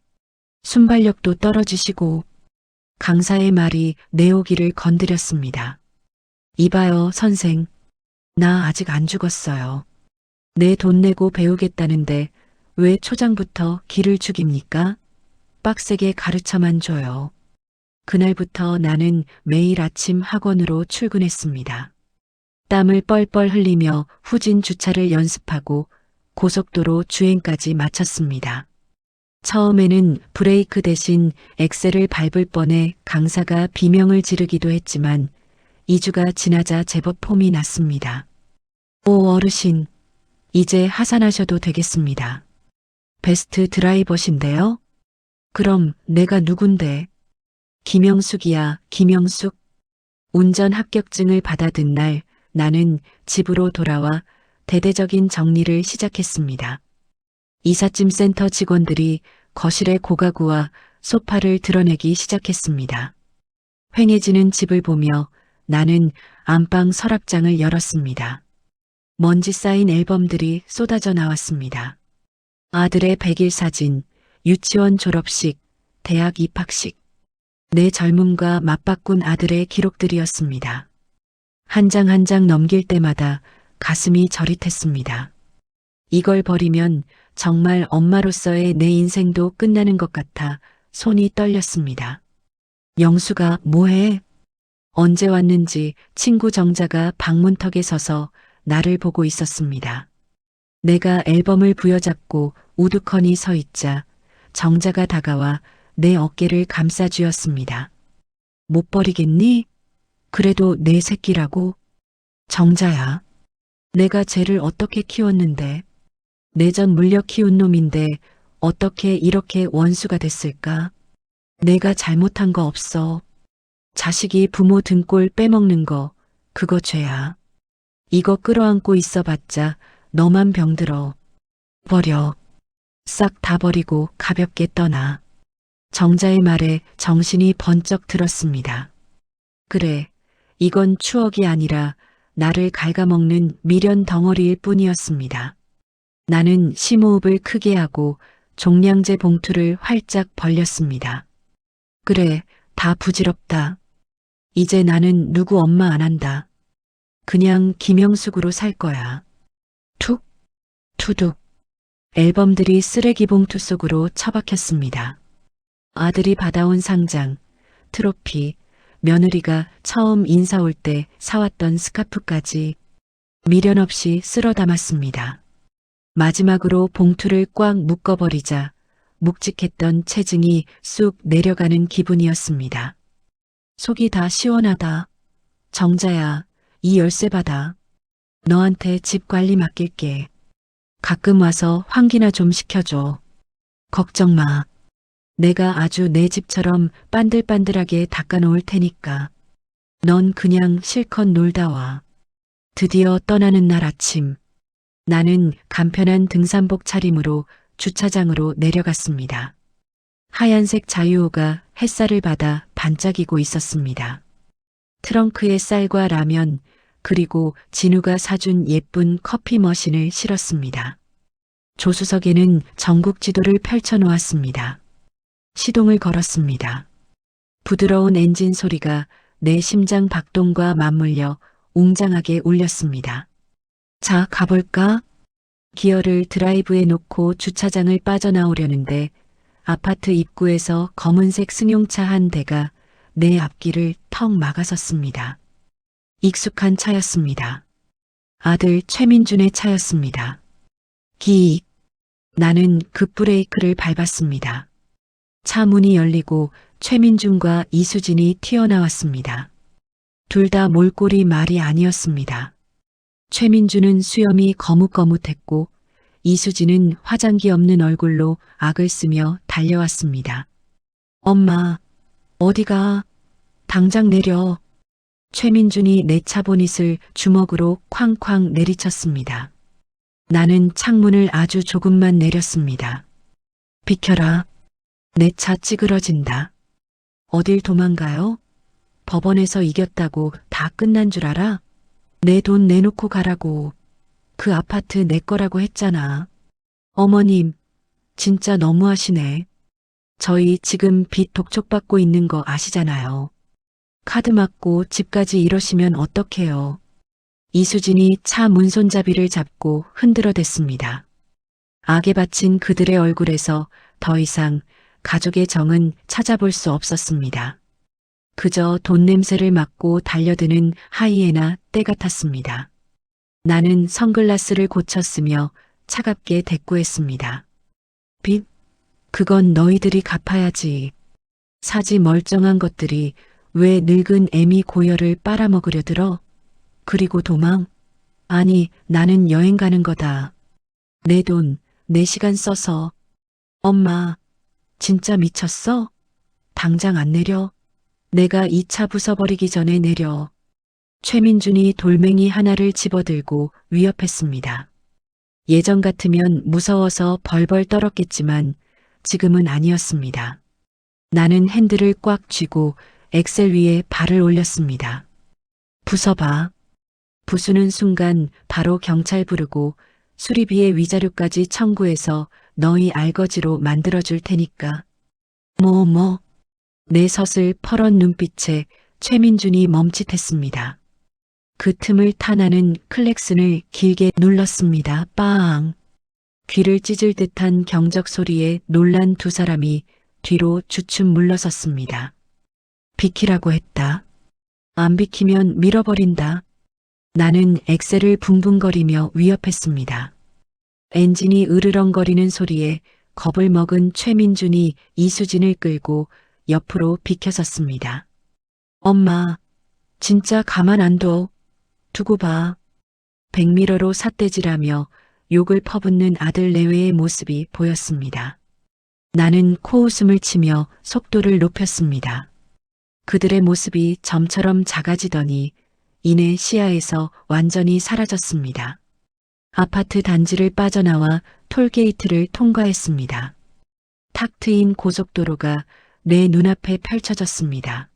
A: 순발력도 떨어지시고. 강사의 말이 내 오기를 건드렸습니다. 이봐요, 선생. 나 아직 안 죽었어요. 내 돈 내고 배우겠다는데 왜 초장부터 기를 죽입니까? 빡세게 가르쳐만 줘요. 그날부터 나는 매일 아침 학원으로 출근했습니다. 땀을 뻘뻘 흘리며 후진 주차를 연습하고 고속도로 주행까지 마쳤습니다. 처음에는 브레이크 대신 엑셀을 밟을 뻔해 강사가 비명을 지르기도 했지만 2주가 지나자 제법 폼이 났습니다. 오 어르신, 이제 하산하셔도 되겠습니다. 베스트 드라이버신데요? 그럼 내가 누군데? 김영숙이야, 김영숙. 운전 합격증을 받아든 날 나는 집으로 돌아와 대대적인 정리를 시작했습니다. 이삿짐 센터 직원들이 거실의 고가구와 소파를 드러내기 시작했습니다. 휑해지는 집을 보며 나는 안방 서랍장을 열었습니다. 먼지 쌓인 앨범들이 쏟아져 나왔습니다. 아들의 100일 사진, 유치원 졸업식, 대학 입학식. 내 젊음과 맞바꾼 아들의 기록들이었습니다. 한 장 한 장 넘길 때마다 가슴이 저릿했습니다. 이걸 버리면 정말 엄마로서의 내 인생도 끝나는 것 같아 손이 떨렸습니다. 영수가 뭐해? 언제 왔는지 친구 정자가 방문턱에 서서 나를 보고 있었습니다. 내가 앨범을 부여잡고 우두커니 서 있자 정자가 다가와 내 어깨를 감싸쥐었습니다. 못 버리겠니? 그래도 내 새끼라고? 정자야. 내가 쟤를 어떻게 키웠는데? 내전 물려 키운 놈인데 어떻게 이렇게 원수가 됐을까? 내가 잘못한 거 없어. 자식이 부모 등골 빼먹는 거, 그거 죄야. 이거 끌어안고 있어봤자 너만 병들어. 버려. 싹 다 버리고 가볍게 떠나. 정자의 말에 정신이 번쩍 들었습니다. 그래, 이건 추억이 아니라 나를 갉아먹는 미련 덩어리일 뿐이었습니다. 나는 심호흡을 크게 하고 종량제 봉투를 활짝 벌렸습니다. 그래, 다 부질없다. 이제 나는 누구 엄마 안 한다. 그냥 김영숙으로 살 거야. 툭, 투둑. 앨범들이 쓰레기 봉투 속으로 처박혔습니다. 아들이 받아온 상장, 트로피, 며느리가 처음 인사 올 때 사왔던 스카프까지 미련 없이 쓸어 담았습니다. 마지막으로 봉투를 꽉 묶어버리자 묵직했던 체증이 쑥 내려가는 기분이었습니다. 속이 다 시원하다. 정자야, 이 열쇠 받아. 너한테 집 관리 맡길게. 가끔 와서 환기나 좀 시켜줘. 걱정 마. 내가 아주 내 집처럼 반들반들하게 닦아놓을 테니까. 넌 그냥 실컷 놀다 와. 드디어 떠나는 날 아침. 나는 간편한 등산복 차림으로 주차장으로 내려갔습니다. 하얀색 자유호가 햇살을 받아 반짝이고 있었습니다. 트렁크에 쌀과 라면, 그리고 진우가 사준 예쁜 커피 머신을 실었습니다. 조수석에는 전국 지도를 펼쳐놓았습니다. 시동을 걸었습니다. 부드러운 엔진 소리가 내 심장 박동과 맞물려 웅장하게 울렸습니다. 자, 가볼까? 기어를 드라이브에 놓고 주차장을 빠져나오려는데 아파트 입구에서 검은색 승용차 한 대가 내 앞길을 턱 막아섰습니다. 익숙한 차였습니다. 아들 최민준의 차였습니다. 기익. 나는 급브레이크를 밟았습니다. 차 문이 열리고 최민준과 이수진이 튀어나왔습니다. 둘 다 몰골이 말이 아니었습니다. 최민준은 수염이 거뭇거뭇했고 이수진은 화장기 없는 얼굴로 악을 쓰며 달려왔습니다. 엄마, 어디가? 당장 내려. 최민준이 내 차 보닛을 주먹으로 쾅쾅 내리쳤습니다. 나는 창문을 아주 조금만 내렸습니다. 비켜라. 내 차 찌그러진다. 어딜 도망가요? 법원에서 이겼다고 다 끝난 줄 알아? 내 돈 내놓고 가라고. 그 아파트 내 거라고 했잖아. 어머님, 진짜 너무하시네. 저희 지금 빚 독촉받고 있는 거 아시잖아요. 카드 맞고 집까지 이러시면 어떡해요. 이수진이 차 문손잡이를 잡고 흔들어댔습니다. 악에 바친 그들의 얼굴에서 더 이상 가족의 정은 찾아볼 수 없었습니다. 그저 돈 냄새를 맡고 달려드는 하이에나 떼 같았습니다. 나는 선글라스를 고쳤으며 차갑게 대꾸했습니다. 빚? 그건 너희들이 갚아야지. 사지 멀쩡한 것들이 왜 늙은 애미 고열을 빨아먹으려 들어? 그리고 도망? 아니, 나는 여행 가는 거다. 내 돈, 내 시간 써서. 엄마, 진짜 미쳤어? 당장 안 내려? 내가 이 차 부숴버리기 전에 내려. 최민준이 돌멩이 하나를 집어들고 위협했습니다. 예전 같으면 무서워서 벌벌 떨었겠지만 지금은 아니었습니다. 나는 핸들을 꽉 쥐고 엑셀 위에 발을 올렸습니다. 부숴봐. 부수는 순간 바로 경찰 부르고 수리비의 위자료까지 청구해서 너희 알거지로 만들어줄 테니까. 뭐. 내 섯을 퍼런 눈빛에 최민준이 멈칫했습니다. 그 틈을 타나는 클렉슨을 길게 눌렀습니다. 빵! 귀를 찢을 듯한 경적 소리에 놀란 두 사람이 뒤로 주춤 물러섰습니다. 비키라고 했다. 안 비키면 밀어버린다. 나는 엑셀을 붕붕거리며 위협했습니다. 엔진이 으르렁거리는 소리에 겁을 먹은 최민준이 이수진을 끌고 옆으로 비켜섰습니다. 엄마, 진짜 가만 안 둬. 두고 봐. 백미러로 삿대질하며 욕을 퍼붓는 아들 내외의 모습이 보였습니다. 나는 코웃음을 치며 속도를 높였습니다. 그들의 모습이 점처럼 작아지더니 이내 시야에서 완전히 사라졌습니다. 아파트 단지를 빠져나와 톨게이트를 통과했습니다. 탁 트인 고속도로가 내 눈앞에 펼쳐졌습니다.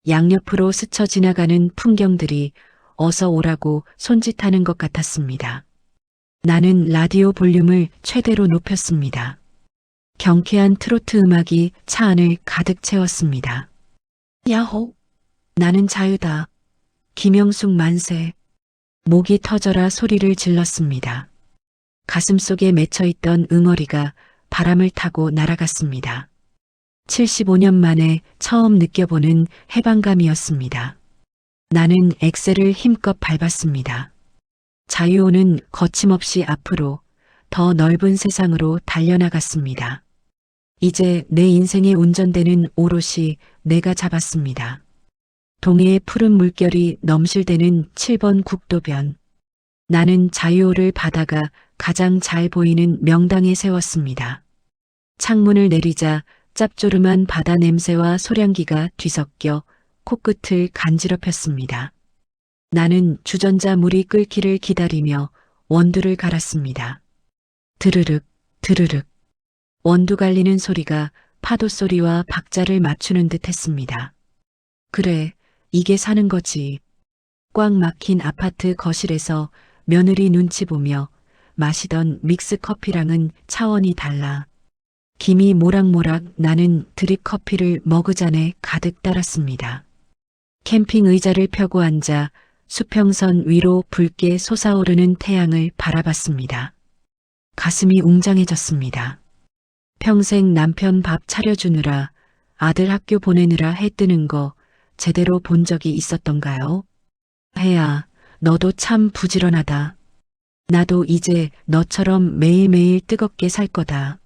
A: 양옆으로 스쳐 지나가는 풍경들이 어서 오라고 손짓하는 것 같았습니다. 나는 라디오 볼륨을 최대로 높였습니다. 경쾌한 트로트 음악이 차 안을 가득 채웠습니다. 야호! 나는 자유다. 김영숙 만세. 목이 터져라 소리를 질렀습니다. 가슴속에 맺혀있던 응어리가 바람을 타고 날아갔습니다. 75년 만에 처음 느껴보는 해방감이었습니다. 나는 엑셀을 힘껏 밟았습니다. 자유호는 거침없이 앞으로 더 넓은 세상으로 달려나갔습니다. 이제 내 인생의 운전대는 오롯이 내가 잡았습니다. 동해의 푸른 물결이 넘실대는 7번 국도변. 나는 자유호를 바다가 가장 잘 보이는 명당에 세웠습니다. 창문을 내리자 짭조름한 바다 냄새와 소량기가 뒤섞여 코끝을 간지럽혔습니다. 나는 주전자 물이 끓기를 기다리며 원두를 갈았습니다. 드르륵, 드르륵. 원두 갈리는 소리가 파도 소리와 박자를 맞추는 듯 했습니다. 그래, 이게 사는 거지. 꽉 막힌 아파트 거실에서 며느리 눈치 보며 마시던 믹스 커피랑은 차원이 달라. 김이 모락모락 나는 드립 커피를 머그잔에 가득 따랐습니다. 캠핑 의자를 펴고 앉아 수평선 위로 붉게 솟아오르는 태양을 바라봤습니다. 가슴이 웅장해졌습니다. 평생 남편 밥 차려주느라 아들 학교 보내느라 해 뜨는 거 제대로 본 적이 있었던가요? 혜야, 너도 참 부지런하다. 나도 이제 너처럼 매일매일 뜨겁게 살 거다.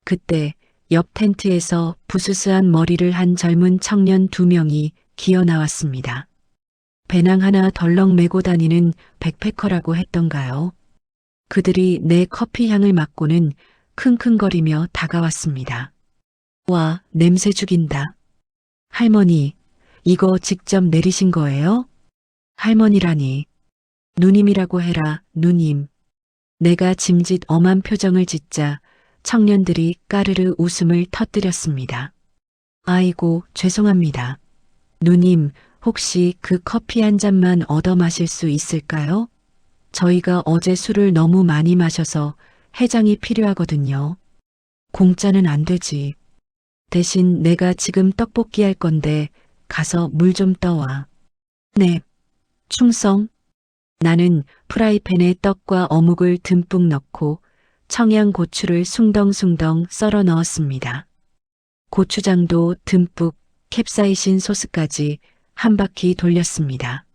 A: 그때 옆 텐트에서 부스스한 머리를 한 젊은 청년 2명이 기어 나왔습니다. 배낭 하나 덜렁 메고 다니는 백패커라고 했던가요? 그들이 내 커피 향을 맡고는 킁킁거리며 다가왔습니다. 와, 냄새 죽인다. 할머니, 이거 직접 내리신 거예요? 할머니라니. 누님이라고 해라, 누님. 내가 짐짓 엄한 표정을 짓자 청년들이 까르르 웃음을 터뜨렸습니다. 아이고, 죄송합니다. 누님, 혹시 그 커피 한 잔만 얻어 마실 수 있을까요? 저희가 어제 술을 너무 많이 마셔서 해장이 필요하거든요. 공짜는 안 되지. 대신 내가 지금 떡볶이 할 건데 가서 물 좀 떠와. 네, 충성. 나는 프라이팬에 떡과 어묵을 듬뿍 넣고 청양고추를 숭덩숭덩 썰어 넣었습니다. 고추장도 듬뿍, 캡사이신 소스까지 한 바퀴 돌렸습니다.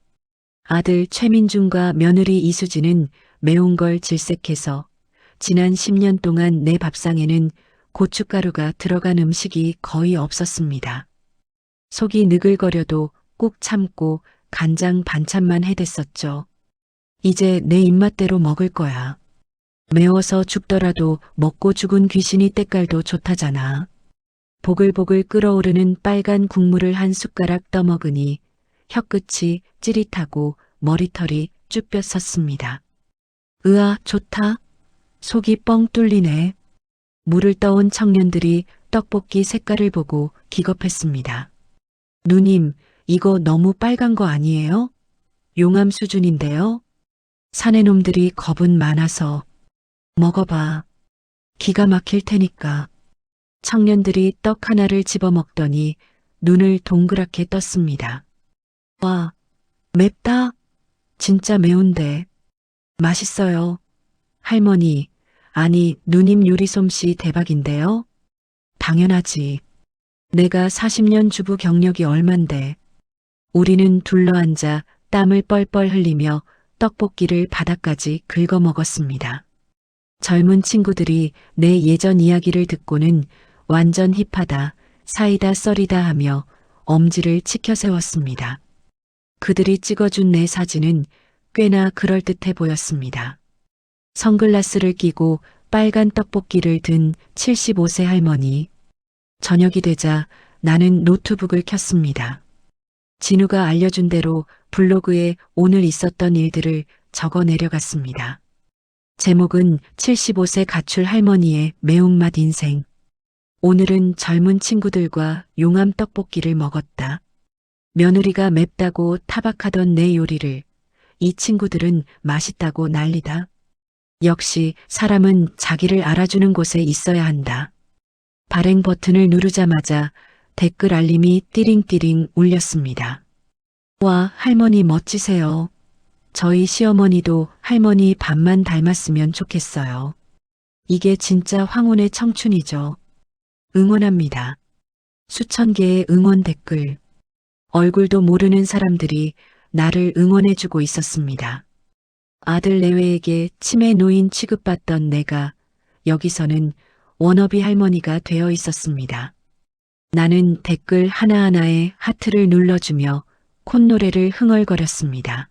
A: 아들 최민준과 며느리 이수진은 매운 걸 질색해서 지난 10년 동안 내 밥상에는 고춧가루가 들어간 음식이 거의 없었습니다. 속이 느글거려도 꾹 참고 간장 반찬만 해댔었죠. 이제 내 입맛대로 먹을 거야. 매워서 죽더라도 먹고 죽은 귀신이 때깔도 좋다잖아. 보글보글 끓어오르는 빨간 국물을 한 숟가락 떠먹으니 혀끝이 찌릿하고 머리털이 쭈뼛 섰습니다. 으아, 좋다. 속이 뻥 뚫리네. 물을 떠온 청년들이 떡볶이 색깔을 보고 기겁했습니다. 누님, 이거 너무 빨간 거 아니에요? 용암 수준인데요? 사내 놈들이 겁은 많아서. 먹어봐. 기가 막힐 테니까. 청년들이 떡 하나를 집어먹더니 눈을 동그랗게 떴습니다. 와, 맵다. 진짜 매운데. 맛있어요. 할머니, 아니 누님 요리 솜씨 대박인데요? 당연하지. 내가 40년 주부 경력이 얼만데. 우리는 둘러앉아 땀을 뻘뻘 흘리며 떡볶이를 바닥까지 긁어 먹었습니다. 젊은 친구들이 내 예전 이야기를 듣고는 완전 힙하다, 사이다 썰이다 하며 엄지를 치켜 세웠습니다. 그들이 찍어준 내 사진은 꽤나 그럴듯해 보였습니다. 선글라스를 끼고 빨간 떡볶이를 든 75세 할머니. 저녁이 되자 나는 노트북을 켰습니다. 진우가 알려준 대로 블로그에 오늘 있었던 일들을 적어 내려갔습니다. 제목은 75세 가출 할머니의 매운맛 인생. 오늘은 젊은 친구들과 용암 떡볶이를 먹었다. 며느리가 맵다고 타박하던 내 요리를 이 친구들은 맛있다고 난리다. 역시 사람은 자기를 알아주는 곳에 있어야 한다. 발행 버튼을 누르자마자 댓글 알림이 띠링띠링 울렸습니다. 와, 할머니 멋지세요. 저희 시어머니도 할머니 반만 닮았으면 좋겠어요. 이게 진짜 황혼의 청춘이죠. 응원합니다. 수천 개의 응원 댓글. 얼굴도 모르는 사람들이 나를 응원해주고 있었습니다. 아들 내외에게 치매 노인 취급받던 내가 여기서는 워너비 할머니가 되어 있었습니다. 나는 댓글 하나하나에 하트를 눌러주며 콧노래를 흥얼거렸습니다.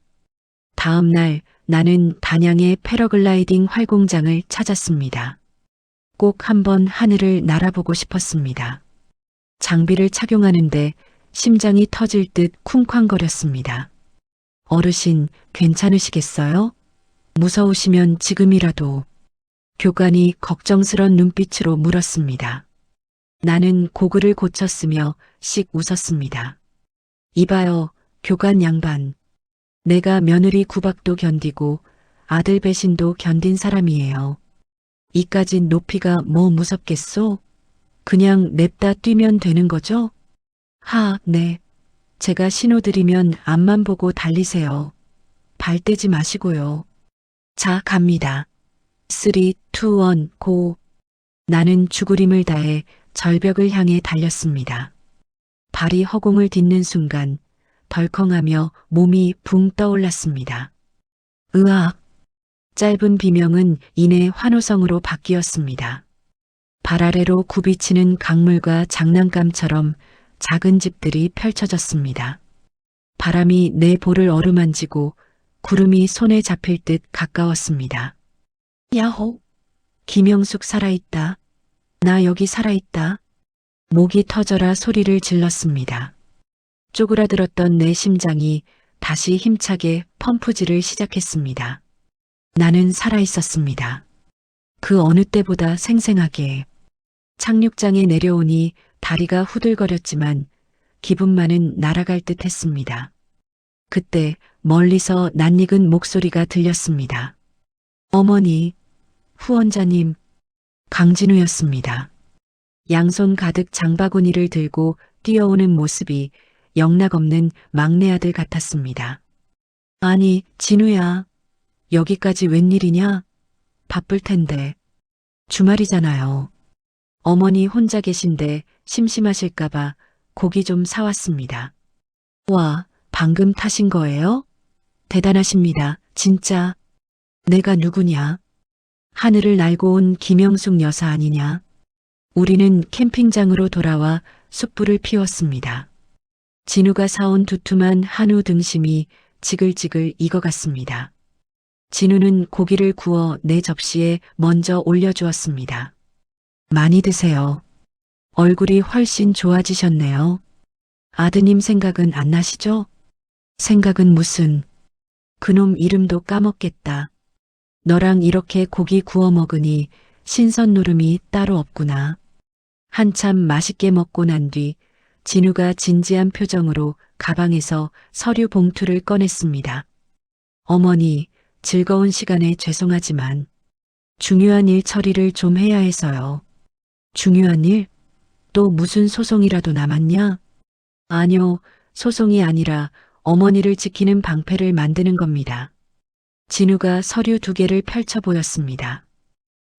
A: 다음 날 나는 단양의 패러글라이딩 활공장을 찾았습니다. 꼭 한번 하늘을 날아보고 싶었습니다. 장비를 착용하는데 심장이 터질 듯 쿵쾅거렸습니다. 어르신, 괜찮으시겠어요? 무서우시면 지금이라도. 교관이 걱정스런 눈빛으로 물었습니다. 나는 고글을 고쳤으며 씩 웃었습니다. 이봐요, 교관 양반. 내가 며느리 구박도 견디고 아들 배신도 견딘 사람이에요. 이까진 높이가 뭐 무섭겠소? 그냥 냅다 뛰면 되는 거죠? 네. 제가 신호드리면 앞만 보고 달리세요. 발 떼지 마시고요. 자, 갑니다. 3, 2, 1, 고. 나는 죽으림을 다해 절벽을 향해 달렸습니다. 발이 허공을 딛는 순간 덜컹하며 몸이 붕 떠올랐습니다. 으악! 짧은 비명은 이내 환호성으로 바뀌었습니다. 발 아래로 굽이치는 강물과 장난감처럼 작은 집들이 펼쳐졌습니다. 바람이 내 볼을 어루만지고 구름이 손에 잡힐 듯 가까웠습니다. 야호! 김영숙 살아있다. 나 여기 살아있다. 목이 터져라 소리를 질렀습니다. 쪼그라들었던 내 심장이 다시 힘차게 펌프질을 시작했습니다. 나는 살아있었습니다. 그 어느 때보다 생생하게. 착륙장에 내려오니 다리가 후들거렸지만 기분만은 날아갈 듯 했습니다. 그때 멀리서 낯익은 목소리가 들렸습니다. 어머니, 후원자님, 강진우였습니다. 양손 가득 장바구니를 들고 뛰어오는 모습이 영락없는 막내 아들 같았습니다. 아니, 진우야, 여기까지 웬일이냐? 바쁠 텐데. 주말이잖아요. 어머니 혼자 계신데 심심하실까봐 고기 좀 사왔습니다. 와, 방금 타신 거예요? 대단하십니다. 진짜. 내가 누구냐? 하늘을 날고 온 김영숙 여사 아니냐? 우리는 캠핑장으로 돌아와 숯불을 피웠습니다. 진우가 사온 두툼한 한우 등심이 지글지글 익어갔습니다. 진우는 고기를 구워 내 접시에 먼저 올려주었습니다. 많이 드세요. 얼굴이 훨씬 좋아지셨네요. 아드님 생각은 안 나시죠? 생각은 무슨. 그놈 이름도 까먹겠다. 너랑 이렇게 고기 구워 먹으니 신선 노름이 따로 없구나. 한참 맛있게 먹고 난 뒤 진우가 진지한 표정으로 가방에서 서류 봉투를 꺼냈습니다. 어머니, 즐거운 시간에 죄송하지만 중요한 일 처리를 좀 해야 해서요. 중요한 일? 또 무슨 소송이라도 남았냐? 아니요, 소송이 아니라 어머니를 지키는 방패를 만드는 겁니다. 진우가 서류 2개를 펼쳐 보였습니다.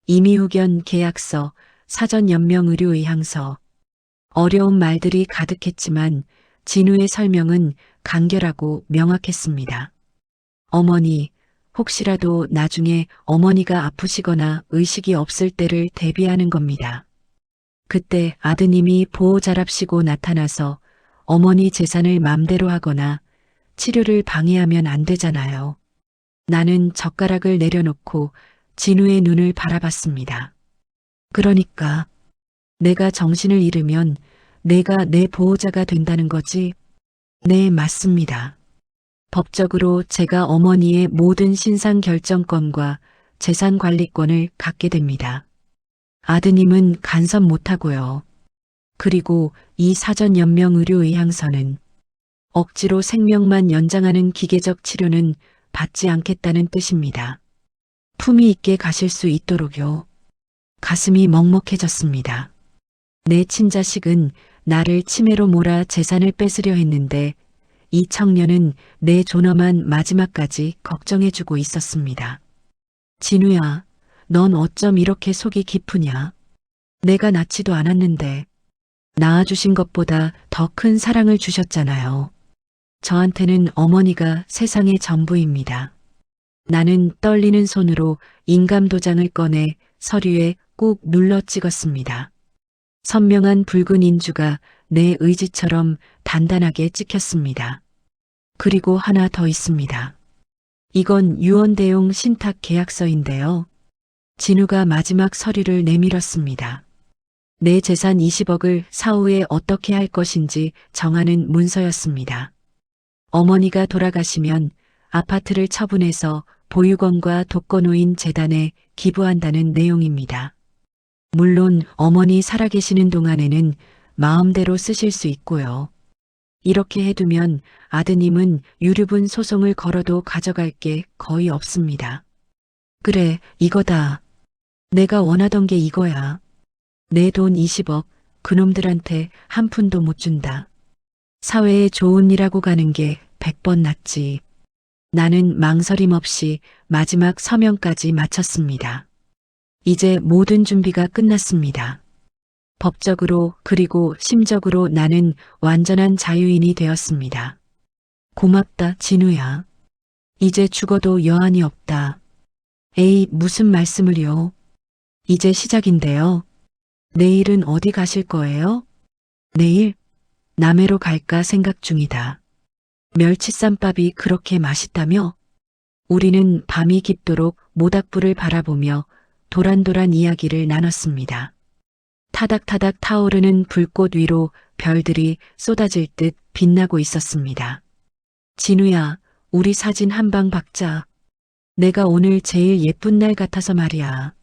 A: 임의후견 계약서, 사전연명 의료의향서. 어려운 말들이 가득했지만 진우의 설명은 간결하고 명확했습니다. 어머니, 혹시라도 나중에 어머니가 아프시거나 의식이 없을 때를 대비하는 겁니다. 그때 아드님이 보호자랍시고 나타나서 어머니 재산을 맘대로 하거나 치료를 방해하면 안 되잖아요. 나는 젓가락을 내려놓고 진우의 눈을 바라봤습니다. 그러니까 내가 정신을 잃으면 내가 내 보호자가 된다는 거지? 네, 맞습니다. 법적으로 제가 어머니의 모든 신상 결정권과 재산 관리권을 갖게 됩니다. 아드님은 간섭 못하고요. 그리고 이 사전연명 의료의향서는 억지로 생명만 연장하는 기계적 치료는 받지 않겠다는 뜻입니다. 품위 있게 가실 수 있도록요. 가슴이 먹먹해졌습니다. 내 친자식은 나를 치매로 몰아 재산을 뺏으려 했는데 이 청년은 내 존엄한 마지막까지 걱정해주고 있었습니다. 진우야, 넌 어쩜 이렇게 속이 깊으냐? 내가 낳지도 않았는데 낳아주신 것보다 더 큰 사랑을 주셨잖아요. 저한테는 어머니가 세상의 전부입니다. 나는 떨리는 손으로 인감도장을 꺼내 서류에 꾹 눌러 찍었습니다. 선명한 붉은 인주가 내 의지처럼 단단하게 찍혔습니다. 그리고 하나 더 있습니다. 이건 유언대용 신탁 계약서인데요. 진우가 마지막 서류를 내밀었습니다. 내 재산 20억을 사후에 어떻게 할 것인지 정하는 문서였습니다. 어머니가 돌아가시면 아파트를 처분해서 보유건과 독거노인 재단에 기부한다는 내용입니다. 물론 어머니 살아계시는 동안에는 마음대로 쓰실 수 있고요. 이렇게 해두면 아드님은 유류분 소송을 걸어도 가져갈 게 거의 없습니다. 그래, 이거다. 내가 원하던 게 이거야. 내 돈 20억, 그놈들한테 한 푼도 못 준다. 사회에 좋은 일하고 가는 게 100번 낫지. 나는 망설임 없이 마지막 서명까지 마쳤습니다. 이제 모든 준비가 끝났습니다. 법적으로 그리고 심적으로 나는 완전한 자유인이 되었습니다. 고맙다, 진우야. 이제 죽어도 여한이 없다. 에이, 무슨 말씀을요? 이제 시작인데요. 내일은 어디 가실 거예요? 내일? 남해로 갈까 생각 중이다. 멸치쌈밥이 그렇게 맛있다며? 우리는 밤이 깊도록 모닥불을 바라보며 도란도란 이야기를 나눴습니다. 타닥타닥 타오르는 불꽃 위로 별들이 쏟아질 듯 빛나고 있었습니다. 진우야, 우리 사진 한 방 박자. 내가 오늘 제일 예쁜 날 같아서 말이야.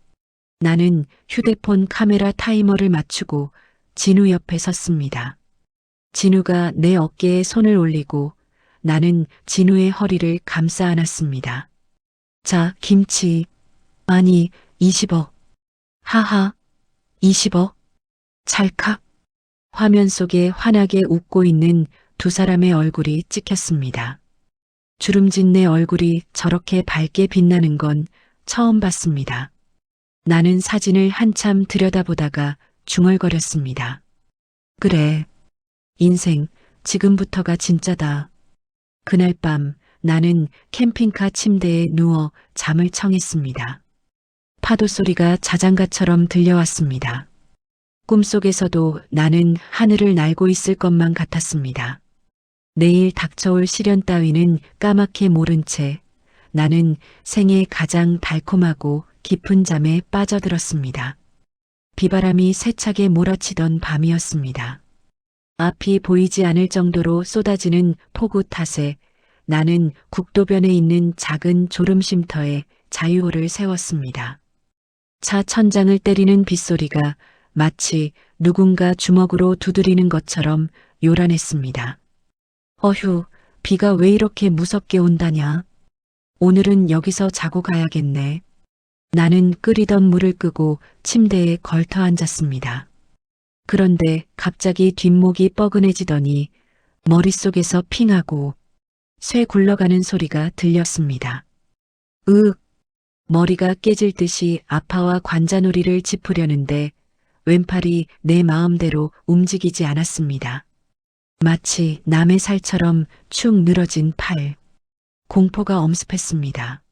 A: 나는 휴대폰 카메라 타이머를 맞추고 진우 옆에 섰습니다. 진우가 내 어깨에 손을 올리고 나는 진우의 허리를 감싸 안았습니다. 자, 김치. 아니, 20억. 하하, 20억. 찰칵. 화면 속에 환하게 웃고 있는 두 사람의 얼굴이 찍혔습니다. 주름진 내 얼굴이 저렇게 밝게 빛나는 건 처음 봤습니다. 나는 사진을 한참 들여다보다가 중얼거렸습니다. 그래. 인생, 지금부터가 진짜다. 그날 밤 나는 캠핑카 침대에 누워 잠을 청했습니다. 파도 소리가 자장가처럼 들려왔습니다. 꿈속에서도 나는 하늘을 날고 있을 것만 같았습니다. 내일 닥쳐올 시련 따위는 까맣게 모른 채 나는 생애 가장 달콤하고 깊은 잠에 빠져들었습니다. 비바람이 세차게 몰아치던 밤이었습니다. 앞이 보이지 않을 정도로 쏟아지는 폭우 탓에 나는 국도변에 있는 작은 졸음쉼터에 자유호를 세웠습니다. 차 천장을 때리는 빗소리가 마치 누군가 주먹으로 두드리는 것처럼 요란했습니다. 어휴, 비가 왜 이렇게 무섭게 온다냐. 오늘은 여기서 자고 가야겠네. 나는 끓이던 물을 끄고 침대에 걸터 앉았습니다. 그런데 갑자기 뒷목이 뻐근해지더니 머릿속에서 핑하고 쇠 굴러가는 소리가 들렸습니다. 으윽, 머리가 깨질 듯이 아파와 관자놀이를 짚으려는데 왼팔이 내 마음대로 움직이지 않았습니다. 마치 남의 살처럼 축 늘어진 팔. 공포가 엄습했습니다.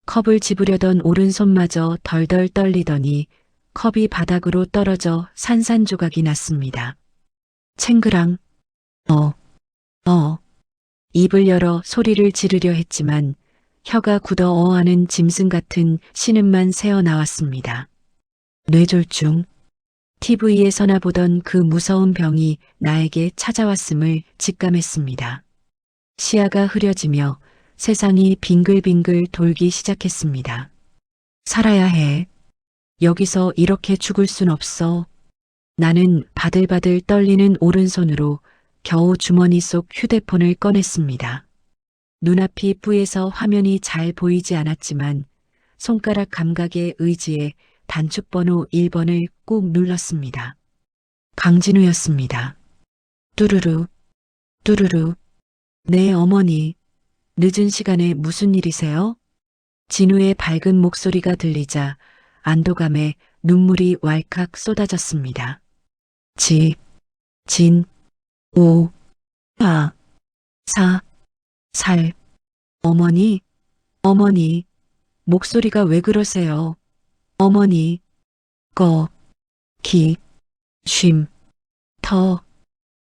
A: 컵을 집으려던 오른손마저 덜덜 떨리더니 컵이 바닥으로 떨어져 산산조각이 났습니다. 챙그랑, 입을 열어 소리를 지르려 했지만 혀가 굳어 어하는 짐승 같은 신음만 새어나왔습니다. 뇌졸중. TV에서나 보던 그 무서운 병이 나에게 찾아왔음을 직감했습니다. 시야가 흐려지며 세상이 빙글빙글 돌기 시작했습니다. 살아야 해. 여기서 이렇게 죽을 순 없어. 나는 바들바들 떨리는 오른손으로 겨우 주머니 속 휴대폰을 꺼냈습니다. 눈앞이 뿌예서 화면이 잘 보이지 않았지만 손가락 감각의 의지에 단축번호 1번을 꾹 눌렀습니다. 강진우였습니다. 뚜루루, 뚜루루. 네, 어머니. 늦은 시간에 무슨 일이세요? 진우의 밝은 목소리가 들리자 안도감에 눈물이 왈칵 쏟아졌습니다. 진, 우, 아, 살. 어머니, 목소리가 왜 그러세요? 어머니,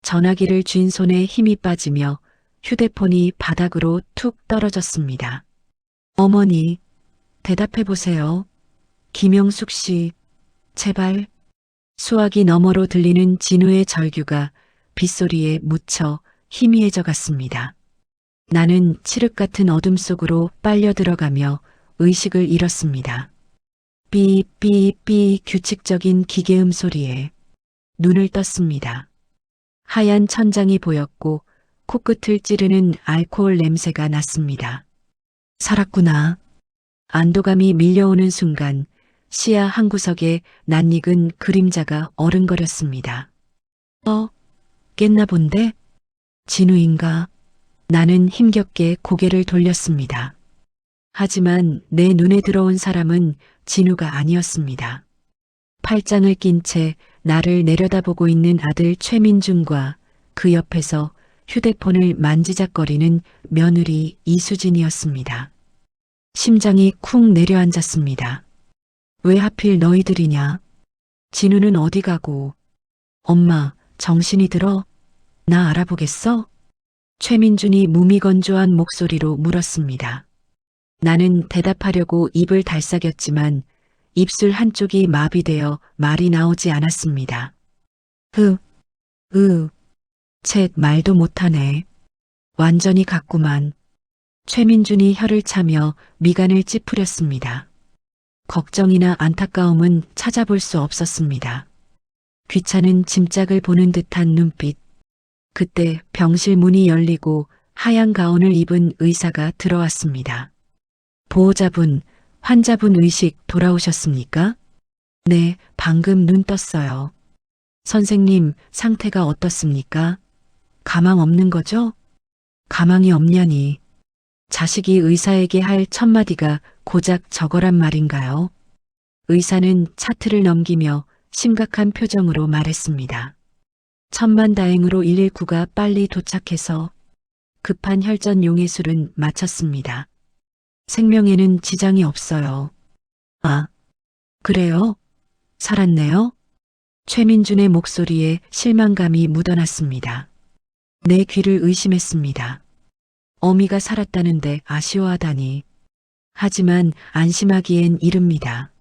A: 전화기를 쥔 손에 힘이 빠지며 휴대폰이 바닥으로 툭 떨어졌습니다. 어머니, 대답해 보세요. 김영숙 씨, 제발. 수화기 너머로 들리는 진우의 절규가 빗소리에 묻혀 희미해져 갔습니다. 나는 칠흑 같은 어둠 속으로 빨려 들어가며 의식을 잃었습니다. 삐삐삐 규칙적인 기계음 소리에 눈을 떴습니다. 하얀 천장이 보였고 코끝을 찌르는 알코올 냄새가 났습니다. 살았구나. 안도감이 밀려오는 순간 시야 한 구석에 낯익은 그림자가 어른거렸습니다. 깼나 본데? 진우인가? 나는 힘겹게 고개를 돌렸습니다. 하지만 내 눈에 들어온 사람은 진우가 아니었습니다. 팔짱을 낀 채 나를 내려다보고 있는 아들 최민준과 그 옆에서 휴대폰을 만지작거리는 며느리 이수진이었습니다. 심장이 쿵 내려앉았습니다. 왜 하필 너희들이냐? 진우는 어디 가고? 엄마, 정신이 들어? 나 알아보겠어? 최민준이 무미건조한 목소리로 물었습니다. 나는 대답하려고 입을 달싹였지만 입술 한쪽이 마비되어 말이 나오지 않았습니다. 쳇 말도 못하네. 완전히 갔구만. 최민준이 혀를 차며 미간을 찌푸렸습니다. 걱정이나 안타까움은 찾아볼 수 없었습니다. 귀찮은 짐짝을 보는 듯한 눈빛. 그때 병실 문이 열리고 하얀 가운을 입은 의사가 들어왔습니다. 보호자분, 환자분 의식 돌아오셨습니까? 네, 방금 눈 떴어요. 선생님, 상태가 어떻습니까? 가망 없는 거죠? 가망이 없냐니. 자식이 의사에게 할 첫마디가 고작 저거란 말인가요? 의사는 차트를 넘기며 심각한 표정으로 말했습니다. 천만다행으로 119가 빨리 도착해서 급한 혈전 용해술은 마쳤습니다. 생명에는 지장이 없어요. 아, 그래요? 살았네요? 최민준의 목소리에 실망감이 묻어났습니다. 내 귀를 의심했습니다. 어미가 살았다는데 아쉬워하다니. 하지만 안심하기엔 이릅니다.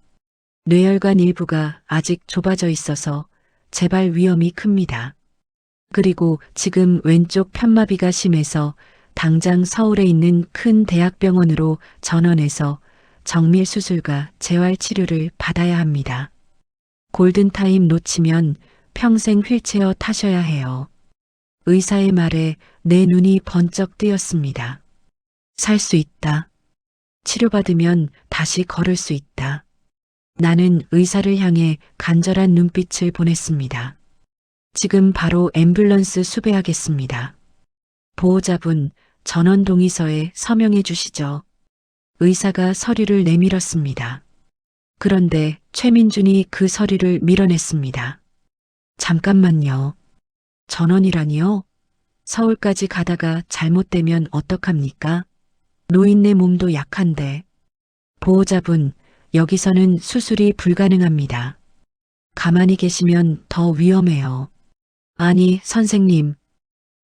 A: 뇌혈관 일부가 아직 좁아져 있어서 재발 위험이 큽니다. 그리고 지금 왼쪽 편마비가 심해서 당장 서울에 있는 큰 대학병원으로 전원해서 정밀 수술과 재활 치료를 받아야 합니다. 골든타임 놓치면 평생 휠체어 타셔야 해요. 의사의 말에 내 눈이 번쩍 뜨였습니다. 살 수 있다. 치료받으면 다시 걸을 수 있다. 나는 의사를 향해 간절한 눈빛을 보냈습니다. 지금 바로 앰뷸런스 수배하겠습니다. 보호자분, 전원 동의서에 서명해 주시죠. 의사가 서류를 내밀었습니다. 그런데 최민준이 그 서류를 밀어냈습니다. 잠깐만요. 전원이라니요? 서울까지 가다가 잘못되면 어떡합니까? 노인네 몸도 약한데. 보호자분, 여기서는 수술이 불가능합니다. 가만히 계시면 더 위험해요. 아니, 선생님.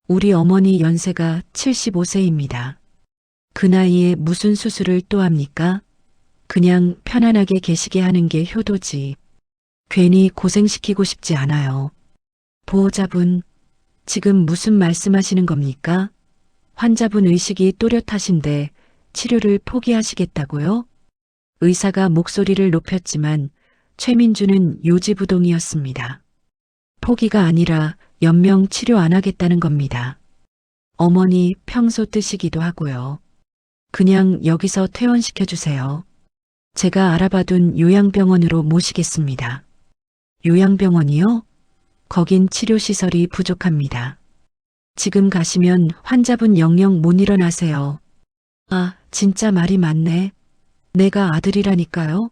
A: 우리 어머니 연세가 75세입니다. 그 나이에 무슨 수술을 또 합니까? 그냥 편안하게 계시게 하는 게 효도지. 괜히 고생시키고 싶지 않아요. 보호자분, 지금 무슨 말씀하시는 겁니까? 환자분 의식이 또렷하신데 치료를 포기하시겠다고요? 의사가 목소리를 높였지만 최민준은 요지부동이었습니다. 포기가 아니라 연명 치료 안 하겠다는 겁니다. 어머니 평소 뜻이기도 하고요. 그냥 여기서 퇴원시켜 주세요. 제가 알아봐둔 요양병원으로 모시겠습니다. 요양병원이요? 거긴 치료시설이 부족합니다. 지금 가시면 환자분 영영 못 일어나세요. 아, 진짜 말이 많네. 내가 아들이라니까요.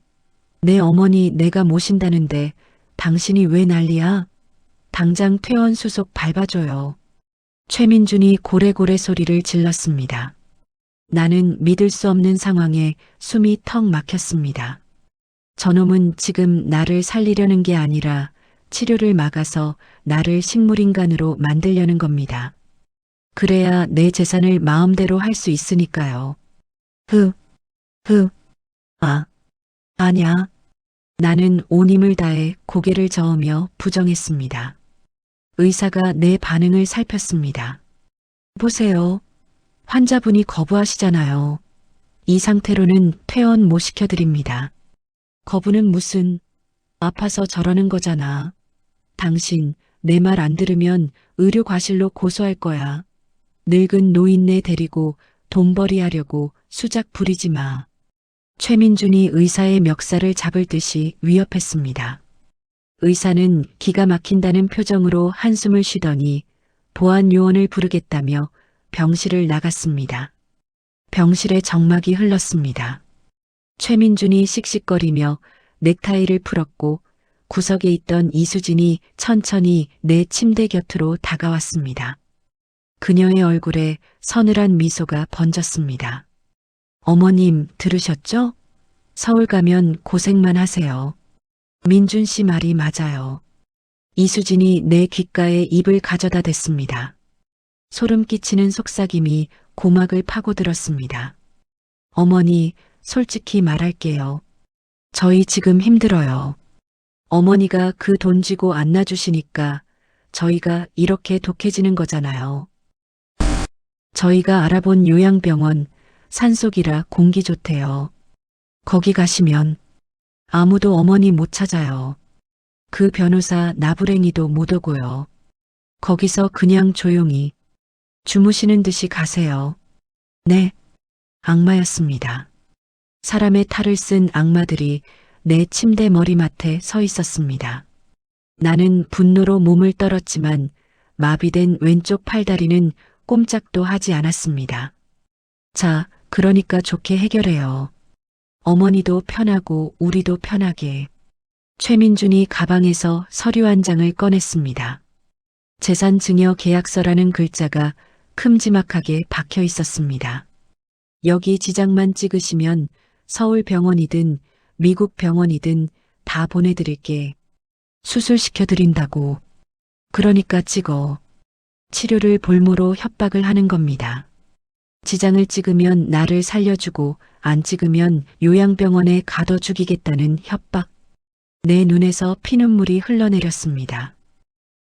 A: 내 어머니 내가 모신다는데 당신이 왜 난리야? 당장 퇴원 수속 밟아줘요. 최민준이 고래고래 소리를 질렀습니다. 나는 믿을 수 없는 상황에 숨이 턱 막혔습니다. 저놈은 지금 나를 살리려는 게 아니라 치료를 막아서 나를 식물인간으로 만들려는 겁니다. 그래야 내 재산을 마음대로 할 수 있으니까요. 아냐. 나는 온 힘을 다해 고개를 저으며 부정했습니다. 의사가 내 반응을 살폈습니다. 보세요. 환자분이 거부하시잖아요. 이 상태로는 퇴원 못 시켜드립니다. 거부는 무슨, 아파서 저러는 거잖아. 당신 내 말 안 들으면 의료과실로 고소할 거야. 늙은 노인네 데리고 돈벌이 하려고 수작 부리지 마. 최민준이 의사의 멱살을 잡을 듯이 위협했습니다. 의사는 기가 막힌다는 표정으로 한숨을 쉬더니 보안 요원을 부르겠다며 병실을 나갔습니다. 병실에 정막이 흘렀습니다. 최민준이 씩씩거리며 넥타이를 풀었고 구석에 있던 이수진이 천천히 내 침대 곁으로 다가왔습니다. 그녀의 얼굴에 서늘한 미소가 번졌습니다. 어머님 들으셨죠? 서울 가면 고생만 하세요. 민준 씨 말이 맞아요. 이수진이 내 귓가에 입을 가져다 댔습니다. 소름 끼치는 속삭임이 고막을 파고들었습니다. 어머니, 솔직히 말할게요. 저희 지금 힘들어요. 어머니가 그 돈 쥐고 안 놔주시니까 저희가 이렇게 독해지는 거잖아요. 저희가 알아본 요양병원 산속이라 공기 좋대요. 거기 가시면 아무도 어머니 못 찾아요. 그 변호사 나부랭이도 못 오고요. 거기서 그냥 조용히 주무시는 듯이 가세요. 네, 악마였습니다. 사람의 탈을 쓴 악마들이 내 침대 머리맡에 서 있었습니다. 나는 분노로 몸을 떨었지만 마비된 왼쪽 팔다리는 꼼짝도 하지 않았습니다. 자, 그러니까 좋게 해결해요. 어머니도 편하고 우리도 편하게. 최민준이 가방에서 서류 한 장을 꺼냈습니다. 재산 증여 계약서라는 글자가 큼지막하게 박혀 있었습니다. 여기 지장만 찍으시면 서울 병원이든 미국 병원이든 다 보내드릴게. 수술시켜드린다고. 그러니까 찍어. 치료를 볼모로 협박을 하는 겁니다. 지장을 찍으면 나를 살려주고 안 찍으면 요양병원에 가둬 죽이겠다는 협박. 내 눈에서 피눈물이 흘러내렸습니다.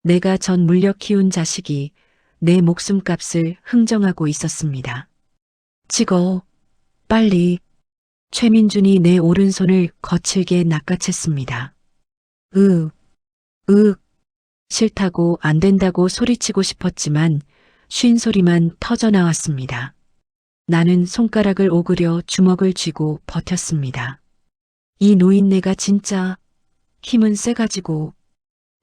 A: 내가 전 물려 키운 자식이 내 목숨값을 흥정하고 있었습니다. 찍어. 빨리. 최민준이 내 오른손을 거칠게 낚아챘습니다. 싫다고 안 된다고 소리치고 싶었지만 쉰 소리만 터져 나왔습니다. 나는 손가락을 오그려 주먹을 쥐고 버텼습니다. 이 노인네가 진짜 힘은 세가지고.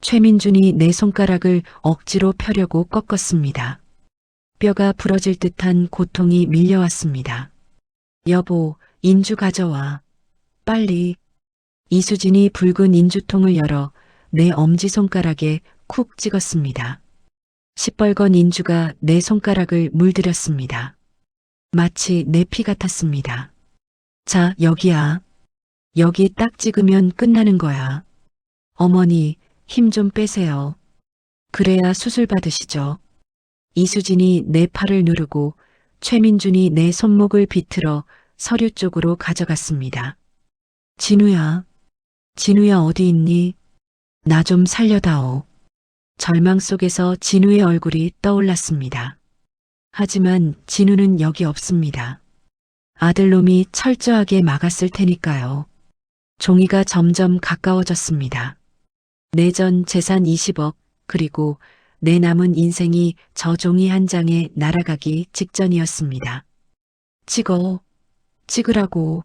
A: 최민준이 내 손가락을 억지로 펴려고 꺾었습니다. 뼈가 부러질 듯한 고통이 밀려왔습니다. 여보, 인주 가져와. 빨리. 이수진이 붉은 인주통을 열어 내 엄지손가락에 쿡 찍었습니다. 시뻘건 인주가 내 손가락을 물들였습니다. 마치 내 피 같았습니다. 자, 여기야. 여기 딱 찍으면 끝나는 거야. 어머니, 힘 좀 빼세요. 그래야 수술 받으시죠. 이수진이 내 팔을 누르고 최민준이 내 손목을 비틀어 서류 쪽으로 가져갔습니다. 진우야, 진우야 어디 있니? 나 좀 살려다오. 절망 속에서 진우의 얼굴이 떠올랐습니다. 하지만 진우는 여기 없습니다. 아들놈이 철저하게 막았을 테니까요. 종이가 점점 가까워졌습니다. 내 전 재산 20억, 그리고 내 남은 인생이 저 종이 한 장에 날아가기 직전이었습니다. 찍으라고.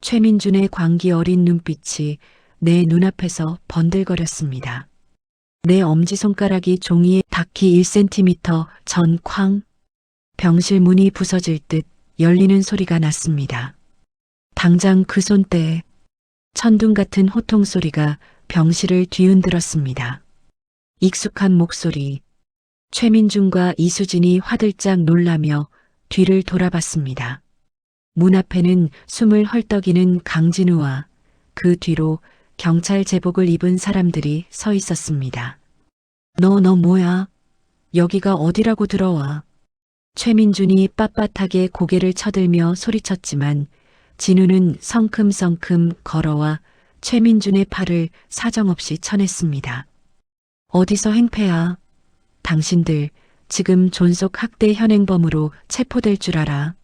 A: 최민준의 광기 어린 눈빛이 내 눈앞에서 번들거렸습니다. 내 엄지손가락이 종이에 닿기 1cm 전 쾅. 병실 문이 부서질 듯 열리는 소리가 났습니다. 당장 그 손때에 천둥 같은 호통 소리가 병실을 뒤흔들었습니다. 익숙한 목소리. 최민준과 이수진이 화들짝 놀라며 뒤를 돌아봤습니다. 문 앞에는 숨을 헐떡이는 강진우와 그 뒤로 경찰 제복을 입은 사람들이 서 있었습니다. 너 뭐야? 여기가 어디라고 들어와? 최민준이 빳빳하게 고개를 쳐들며 소리쳤지만 진우는 성큼성큼 걸어와 최민준의 팔을 사정없이 쳐냈습니다. 어디서 행패야? 당신들 지금 존속 학대 현행범으로 체포될 줄 알아.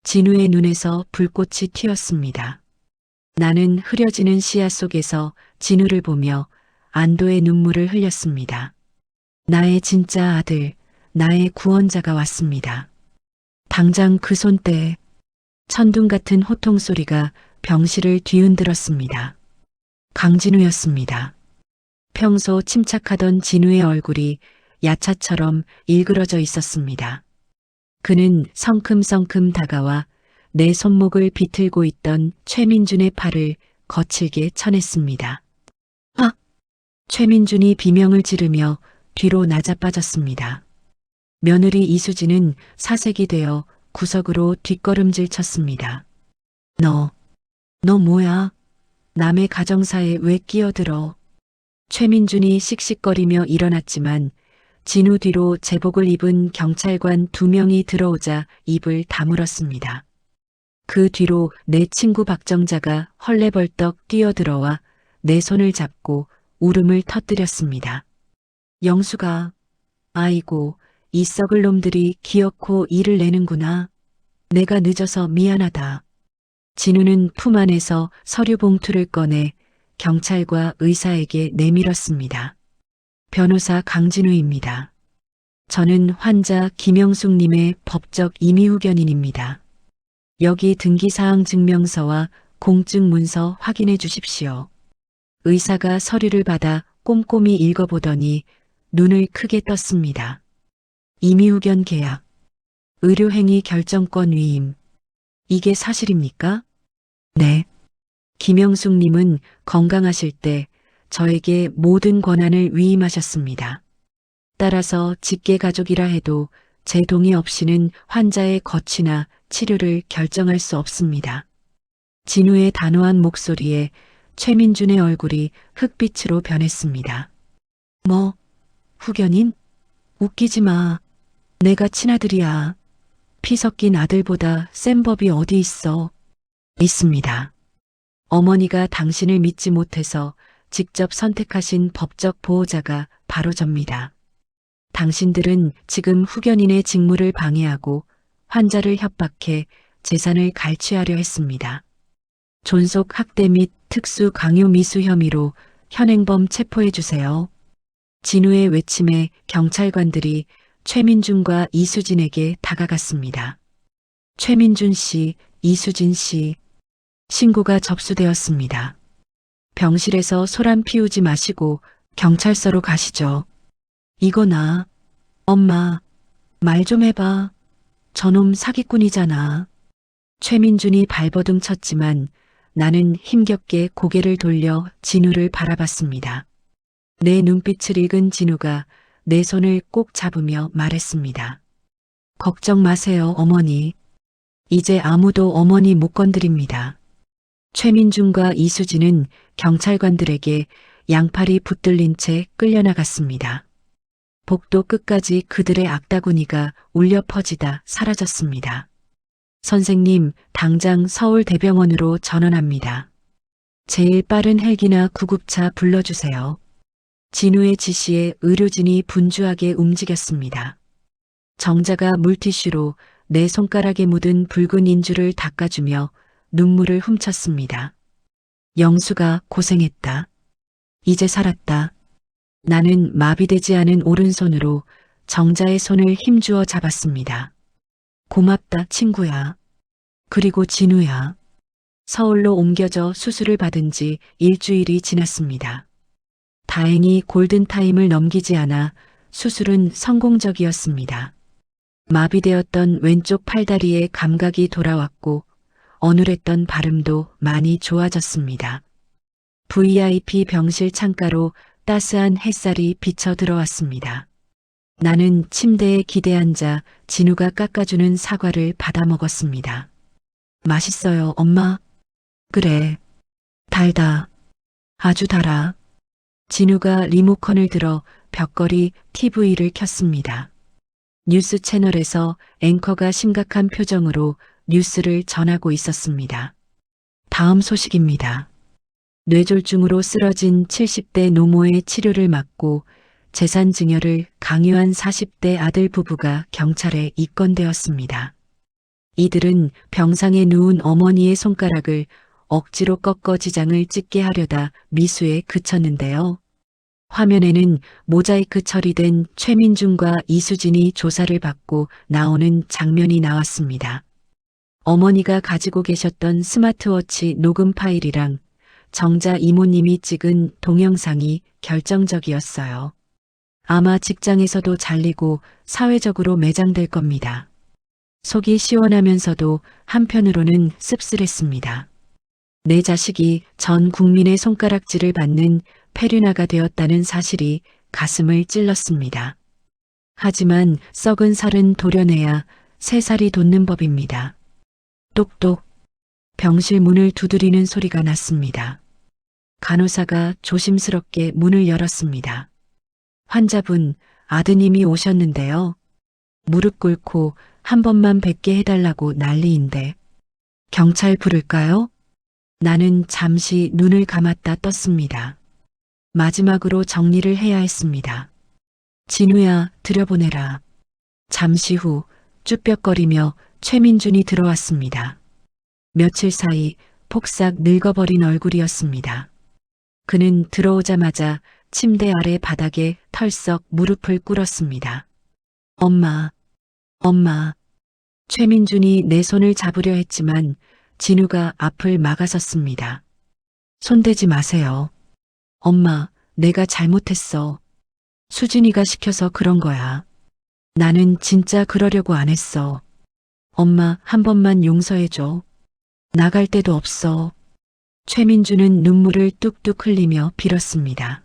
A: 진우의 눈에서 불꽃이 튀었습니다. 나는 흐려지는 시야 속에서 진우를 보며 안도의 눈물을 흘렸습니다. 나의 진짜 아들, 나의 구원자가 왔습니다. 당장 그 손때에 천둥 같은 호통 소리가 병실을 뒤흔들었습니다. 강진우였습니다. 평소 침착하던 진우의 얼굴이 야차처럼 일그러져 있었습니다. 그는 성큼성큼 다가와 내 손목을 비틀고 있던 최민준의 팔을 거칠게 쳐냈습니다. 아! 최민준이 비명을 지르며 뒤로 나자빠졌습니다. 며느리 이수진은 사색이 되어 구석으로 뒷걸음질 쳤습니다. 너 뭐야? 남의 가정사에 왜 끼어들어? 최민준이 씩씩거리며 일어났지만 진우 뒤로 제복을 입은 경찰관 2명이 들어오자 입을 다물었습니다. 그 뒤로 내 친구 박정자가 헐레벌떡 뛰어들어와 내 손을 잡고 울음을 터뜨렸습니다. 영수가, 아이고, 이 썩을 놈들이 기어코 일을 내는구나. 내가 늦어서 미안하다. 진우는 품 안에서 서류 봉투를 꺼내 경찰과 의사에게 내밀었습니다. 변호사 강진우입니다. 저는 환자 김영숙님의 법적 임의후견인입니다. 여기 등기사항 증명서와 공증 문서 확인해 주십시오. 의사가 서류를 받아 꼼꼼히 읽어보더니 눈을 크게 떴습니다. 임의후견 계약, 의료행위 결정권 위임. 이게 사실입니까? 네. 김영숙님은 건강하실 때 저에게 모든 권한을 위임하셨습니다. 따라서 직계가족이라 해도 제 동의 없이는 환자의 거취나 치료를 결정할 수 없습니다. 진우의 단호한 목소리에 최민준의 얼굴이 흑빛으로 변했습니다. 뭐, 후견인? 웃기지 마. 내가 친아들이야. 피 섞인 아들보다 센 법이 어디 있어. 있습니다. 어머니가 당신을 믿지 못해서 직접 선택하신 법적 보호자가 바로 접니다. 당신들은 지금 후견인의 직무를 방해하고 환자를 협박해 재산을 갈취하려 했습니다. 존속 학대 및 특수 강요 미수 혐의로 현행범 체포해 주세요. 진우의 외침에 경찰관들이 최민준과 이수진에게 다가갔습니다. 최민준 씨, 이수진 씨, 신고가 접수되었습니다. 병실에서 소란 피우지 마시고 경찰서로 가시죠. 이거나, 엄마, 말 좀 해봐. 저놈 사기꾼이잖아. 최민준이 발버둥 쳤지만 나는 힘겹게 고개를 돌려 진우를 바라봤습니다. 내 눈빛을 읽은 진우가 내 손을 꼭 잡으며 말했습니다. 걱정 마세요, 어머니. 이제 아무도 어머니 못 건드립니다. 최민준과 이수진은 경찰관들에게 양팔이 붙들린 채 끌려나갔습니다. 복도 끝까지 그들의 악다구니가 울려 퍼지다 사라졌습니다. 선생님, 당장 서울대병원으로 전원합니다. 제일 빠른 헬기나 구급차 불러주세요. 진우의 지시에 의료진이 분주하게 움직였습니다. 정자가 물티슈로 내 손가락에 묻은 붉은 인주를 닦아주며 눈물을 훔쳤습니다. 영수가 고생했다. 이제 살았다. 나는 마비되지 않은 오른손으로 정자의 손을 힘주어 잡았습니다. 고맙다, 친구야. 그리고 진우야. 서울로 옮겨져 수술을 받은 지 일주일이 지났습니다. 다행히 골든타임을 넘기지 않아 수술은 성공적이었습니다. 마비되었던 왼쪽 팔다리에 감각이 돌아왔고 어눌했던 발음도 많이 좋아졌습니다. VIP 병실 창가로 따스한 햇살이 비쳐 들어왔습니다. 나는 침대에 기대앉아 진우가 깎아주는 사과를 받아 먹었습니다. 맛있어요, 엄마. 그래. 달다. 아주 달아. 진우가 리모컨을 들어 벽걸이 TV를 켰습니다. 뉴스 채널에서 앵커가 심각한 표정으로 뉴스를 전하고 있었습니다. 다음 소식입니다. 뇌졸중으로 쓰러진 70대 노모의 치료를 막고 재산 증여를 강요한 40대 아들 부부가 경찰에 입건되었습니다. 이들은 병상에 누운 어머니의 손가락을 억지로 꺾어 지장을 찍게 하려다 미수에 그쳤는데요. 화면에는 모자이크 처리된 최민준과 이수진이 조사를 받고 나오는 장면이 나왔습니다. 어머니가 가지고 계셨던 스마트워치 녹음 파일이랑 정자 이모님이 찍은 동영상이 결정적이었어요. 아마 직장에서도 잘리고 사회적으로 매장될 겁니다. 속이 시원하면서도 한편으로는 씁쓸했습니다. 내 자식이 전 국민의 손가락질을 받는 페류나가 되었다는 사실이 가슴을 찔렀습니다. 하지만 썩은 살은 도려내야 새 살이 돋는 법입니다. 똑똑. 병실 문을 두드리는 소리가 났습니다. 간호사가 조심스럽게 문을 열었습니다. 환자분, 아드님이 오셨는데요. 무릎 꿇고 한 번만 뵙게 해달라고 난리인데. 경찰 부를까요? 나는 잠시 눈을 감았다 떴습니다. 마지막으로 정리를 해야 했습니다. 진우야, 들여보내라. 잠시 후 쭈뼛거리며 최민준이 들어왔습니다. 며칠 사이 폭삭 늙어버린 얼굴이었습니다. 그는 들어오자마자 침대 아래 바닥에 털썩 무릎을 꿇었습니다. 엄마, 엄마. 최민준이 내 손을 잡으려 했지만 진우가 앞을 막아섰습니다. 손대지 마세요. 엄마, 내가 잘못했어. 수진이가 시켜서 그런 거야. 나는 진짜 그러려고 안 했어. 엄마, 한 번만 용서해줘. 나갈 데도 없어. 최민주는 눈물을 뚝뚝 흘리며 빌었습니다.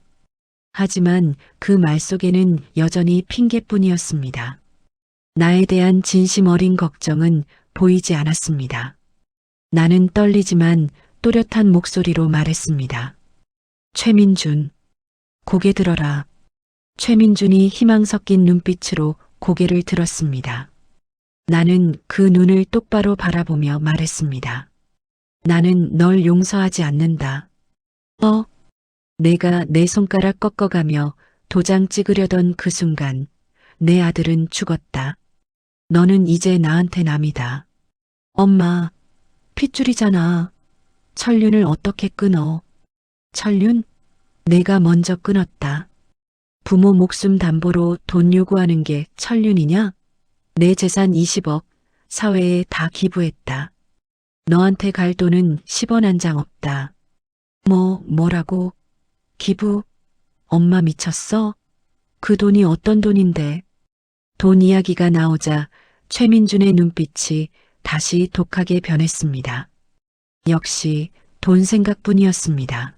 A: 하지만 그 말 속에는 여전히 핑계뿐이었습니다. 나에 대한 진심 어린 걱정은 보이지 않았습니다. 나는 떨리지만 또렷한 목소리로 말했습니다. 최민준, 고개 들어라. 최민준이 희망 섞인 눈빛으로 고개를 들었습니다. 나는 그 눈을 똑바로 바라보며 말했습니다. 나는 널 용서하지 않는다. 내가 내 손가락 꺾어가며 도장 찍으려던 그 순간 내 아들은 죽었다. 너는 이제 나한테 남이다. 엄마, 핏줄이잖아. 천륜을 어떻게 끊어? 천륜? 내가 먼저 끊었다. 부모 목숨 담보로 돈 요구하는 게 천륜이냐? 내 재산 20억, 사회에 다 기부했다. 너한테 갈 돈은 10원 한 장 없다. 뭐라고? 기부? 엄마 미쳤어? 그 돈이 어떤 돈인데? 돈 이야기가 나오자 최민준의 눈빛이 다시 독하게 변했습니다. 역시 돈 생각뿐이었습니다.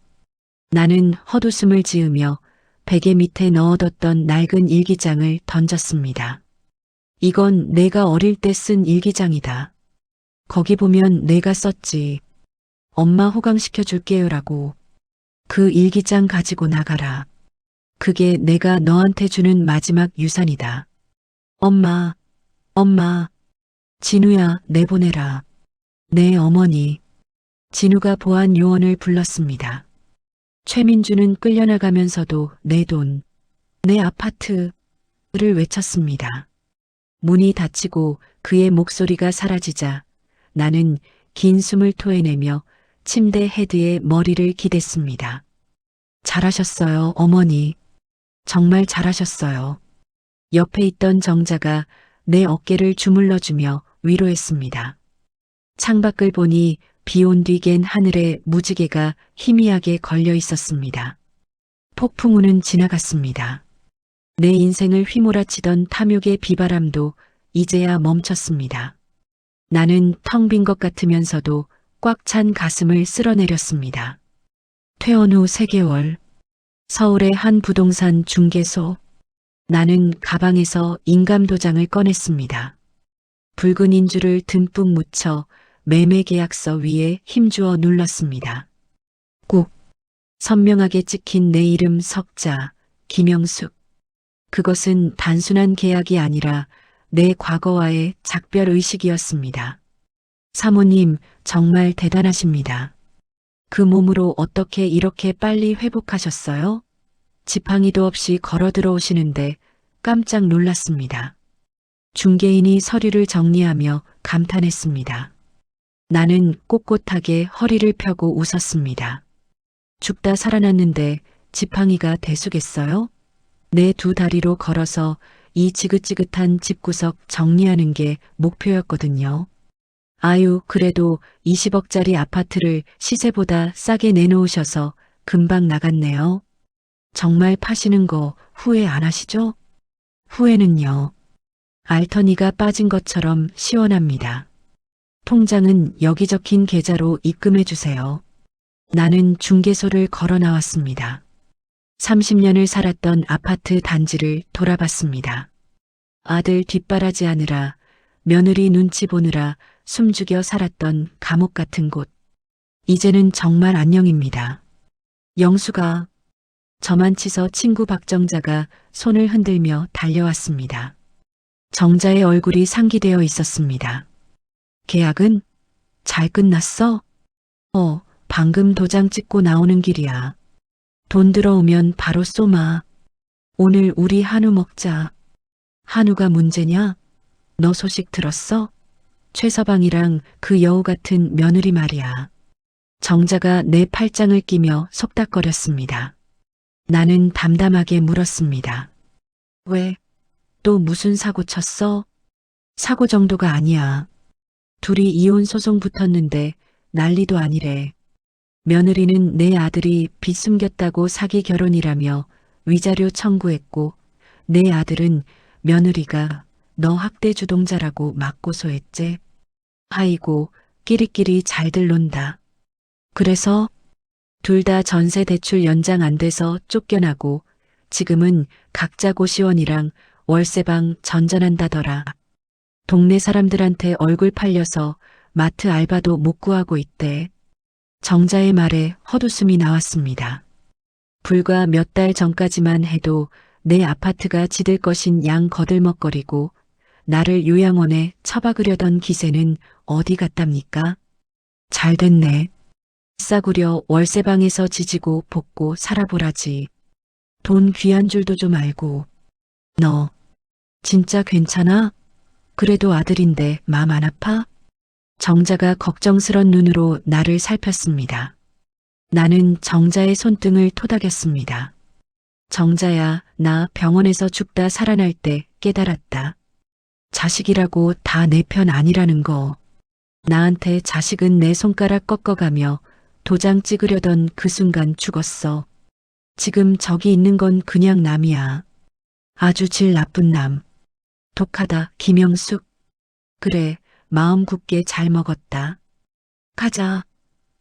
A: 나는 헛웃음을 지으며 베개 밑에 넣어뒀던 낡은 일기장을 던졌습니다. 이건 내가 어릴 때 쓴 일기장이다. 거기 보면 내가 썼지. 엄마 호강시켜 줄게요라고. 그 일기장 가지고 나가라. 그게 내가 너한테 주는 마지막 유산이다. 엄마. 진우야, 내보내라. 내 어머니. 진우가 보안 요원을 불렀습니다. 최민주는 끌려나가면서도 내 돈, 내 아파트를 외쳤습니다. 문이 닫히고 그의 목소리가 사라지자 나는 긴 숨을 토해내며 침대 헤드에 머리를 기댔습니다. 잘하셨어요, 어머니. 정말 잘하셨어요. 옆에 있던 정자가 내 어깨를 주물러주며 위로했습니다. 창밖을 보니 비 온 뒤 갠 하늘에 무지개가 희미하게 걸려 있었습니다. 폭풍우는 지나갔습니다. 내 인생을 휘몰아치던 탐욕의 비바람도 이제야 멈췄습니다. 나는 텅 빈 것 같으면서도 꽉 찬 가슴을 쓸어내렸습니다. 퇴원 후 3개월, 서울의 한 부동산 중개소. 나는 가방에서 인감도장을 꺼냈습니다. 붉은 인주를 듬뿍 묻혀 매매 계약서 위에 힘주어 눌렀습니다. 꼭 선명하게 찍힌 내 이름 석자, 김영숙. 그것은 단순한 계약이 아니라 내 과거와의 작별의식이었습니다. 사모님, 정말 대단하십니다. 그 몸으로 어떻게 이렇게 빨리 회복하셨어요? 지팡이도 없이 걸어 들어오시는데 깜짝 놀랐습니다. 중개인이 서류를 정리하며 감탄했습니다. 나는 꼿꼿하게 허리를 펴고 웃었습니다. 죽다 살아났는데 지팡이가 대수겠어요? 내 2다리로 걸어서 이 지긋지긋한 집구석 정리하는 게 목표였거든요. 아유, 그래도 20억짜리 아파트를 시세보다 싸게 내놓으셔서 금방 나갔네요. 정말 파시는 거 후회 안 하시죠? 후회는요. 알터니가 빠진 것처럼 시원합니다. 통장은 여기 적힌 계좌로 입금해 주세요. 나는 중개소를 걸어 나왔습니다. 30년을 살았던 아파트 단지를 돌아봤습니다. 아들 뒷바라지 하느라, 며느리 눈치 보느라 숨죽여 살았던 감옥 같은 곳. 이제는 정말 안녕입니다. 영수가, 저만 치서 친구 박정자가 손을 흔들며 달려왔습니다. 정자의 얼굴이 상기되어 있었습니다. 계약은 잘 끝났어? 방금 도장 찍고 나오는 길이야. 돈 들어오면 바로 쏘마. 오늘 우리 한우 먹자. 한우가 문제냐? 너 소식 들었어? 최서방이랑 그 여우 같은 며느리 말이야. 정자가 내 팔짱을 끼며 속닥거렸습니다. 나는 담담하게 물었습니다. 왜? 또 무슨 사고 쳤어? 사고 정도가 아니야. 둘이 이혼 소송 붙었는데 난리도 아니래. 며느리는 내 아들이 빚 숨겼다고 사기 결혼이라며 위자료 청구했고, 내 아들은 며느리가 너 학대 주동자라고 막 고소했제. 아이고, 끼리끼리 잘들 논다. 그래서 둘 다 전세 대출 연장 안 돼서 쫓겨나고 지금은 각자 고시원이랑 월세방 전전한다더라. 동네 사람들한테 얼굴 팔려서 마트 알바도 못 구하고 있대. 정자의 말에 헛웃음이 나왔습니다. 불과 몇 달 전까지만 해도 내 아파트가 지들 것인 양 거들먹거리고 나를 요양원에 처박으려던 기세는 어디 갔답니까? 잘 됐네. 싸구려 월세방에서 지지고 볶고 살아보라지. 돈 귀한 줄도 좀 알고. 너 진짜 괜찮아? 그래도 아들인데 마음 안 아파? 정자가 걱정스런 눈으로 나를 살폈습니다. 나는 정자의 손등을 토닥였습니다. 정자야, 나 병원에서 죽다 살아날 때 깨달았다. 자식이라고 다 내 편 아니라는 거. 나한테 자식은 내 손가락 꺾어가며 도장 찍으려던 그 순간 죽었어. 지금 저기 있는 건 그냥 남이야. 아주 질 나쁜 남. 독하다, 김영숙. 그래, 마음 굳게 잘 먹었다. 가자.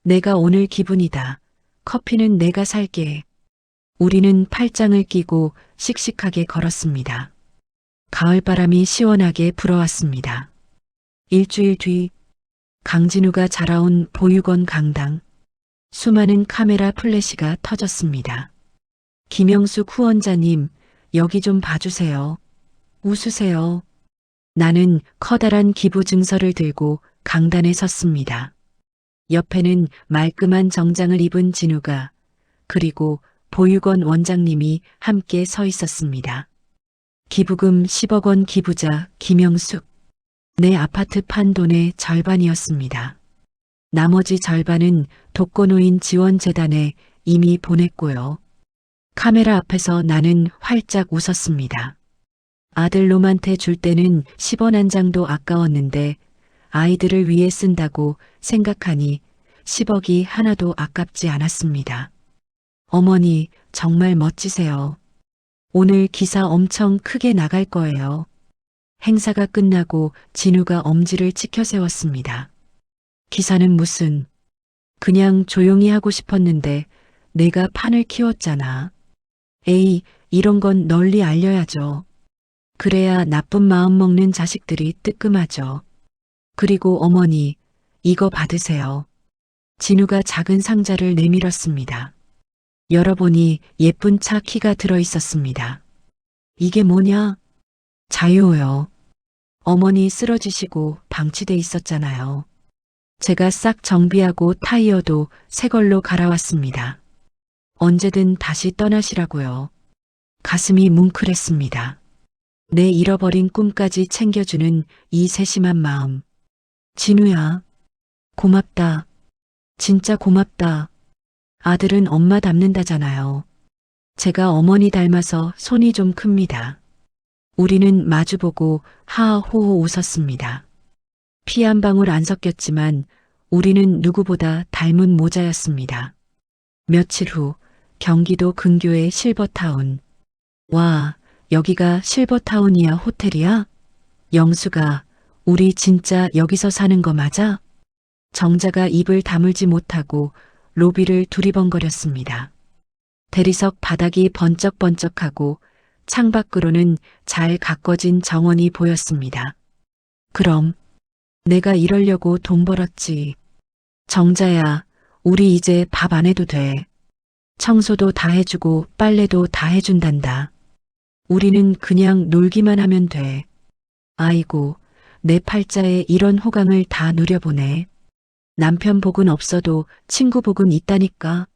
A: 내가 오늘 기분이다. 커피는 내가 살게. 우리는 팔짱을 끼고 씩씩하게 걸었습니다. 가을바람이 시원하게 불어왔습니다. 일주일 뒤 강진우가 자라온 보육원 강당. 수많은 카메라 플래시가 터졌습니다. 김영숙 후원자님, 여기 좀 봐주세요. 웃으세요. 나는 커다란 기부 증서를 들고 강단에 섰습니다. 옆에는 말끔한 정장을 입은 진우가, 그리고 보육원 원장님이 함께 서 있었습니다. 기부금 10억 원 기부자 김영숙. 내 아파트 판 돈의 절반이었습니다. 나머지 절반은 독거노인 지원재단에 이미 보냈고요. 카메라 앞에서 나는 활짝 웃었습니다. 아들 놈한테 줄 때는 10원 한 장도 아까웠는데 아이들을 위해 쓴다고 생각하니 10억이 하나도 아깝지 않았습니다. 어머니, 정말 멋지세요. 오늘 기사 엄청 크게 나갈 거예요. 행사가 끝나고 진우가 엄지를 치켜 세웠습니다. 기사는 무슨, 그냥 조용히 하고 싶었는데 내가 판을 키웠잖아. 에이, 이런 건 널리 알려야죠. 그래야 나쁜 마음 먹는 자식들이 뜨끔하죠. 그리고 어머니, 이거 받으세요. 진우가 작은 상자를 내밀었습니다. 열어보니 예쁜 차 키가 들어있었습니다. 이게 뭐냐? 자유요. 어머니 쓰러지시고 방치돼 있었잖아요. 제가 싹 정비하고 타이어도 새 걸로 갈아왔습니다. 언제든 다시 떠나시라고요. 가슴이 뭉클했습니다. 내 잃어버린 꿈까지 챙겨주는 이 세심한 마음. 진우야, 고맙다. 진짜 고맙다. 아들은 엄마 닮는다잖아요. 제가 어머니 닮아서 손이 좀 큽니다. 우리는 마주보고 하하호호 웃었습니다. 피 한 방울 안 섞였지만 우리는 누구보다 닮은 모자였습니다. 며칠 후 경기도 근교의 실버타운. 와, 여기가 실버타운이야, 호텔이야? 영수가 우리 진짜 여기서 사는 거 맞아? 정자가 입을 다물지 못하고 로비를 두리번거렸습니다. 대리석 바닥이 번쩍번쩍하고 창밖으로는 잘 가꿔진 정원이 보였습니다. 그럼 내가 이러려고 돈 벌었지. 정자야, 우리 이제 밥 안 해도 돼. 청소도 다 해주고 빨래도 다 해준단다. 우리는 그냥 놀기만 하면 돼. 아이고, 내 팔자에 이런 호강을 다 누려보네. 남편 복은 없어도 친구 복은 있다니까.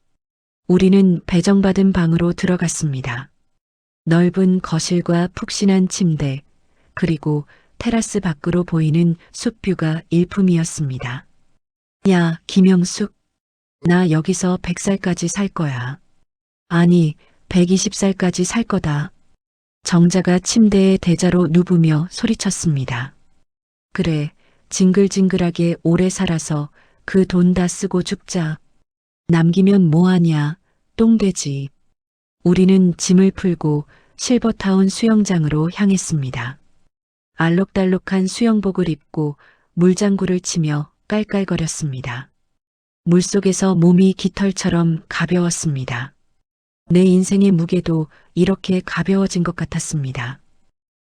A: 우리는 배정받은 방으로 들어갔습니다. 넓은 거실과 푹신한 침대, 그리고 테라스 밖으로 보이는 숲뷰가 일품이었습니다. 야, 김영숙. 나 여기서 100살까지 살 거야. 아니, 120살까지 살 거다. 정자가 침대에 대자로 누우며 소리쳤습니다. 그래, 징글징글하게 오래 살아서 그 돈 다 쓰고 죽자. 남기면 뭐하냐, 똥돼지. 우리는 짐을 풀고 실버타운 수영장으로 향했습니다. 알록달록한 수영복을 입고 물장구를 치며 깔깔거렸습니다. 물속에서 몸이 깃털처럼 가벼웠습니다. 내 인생의 무게도 이렇게 가벼워진 것 같았습니다.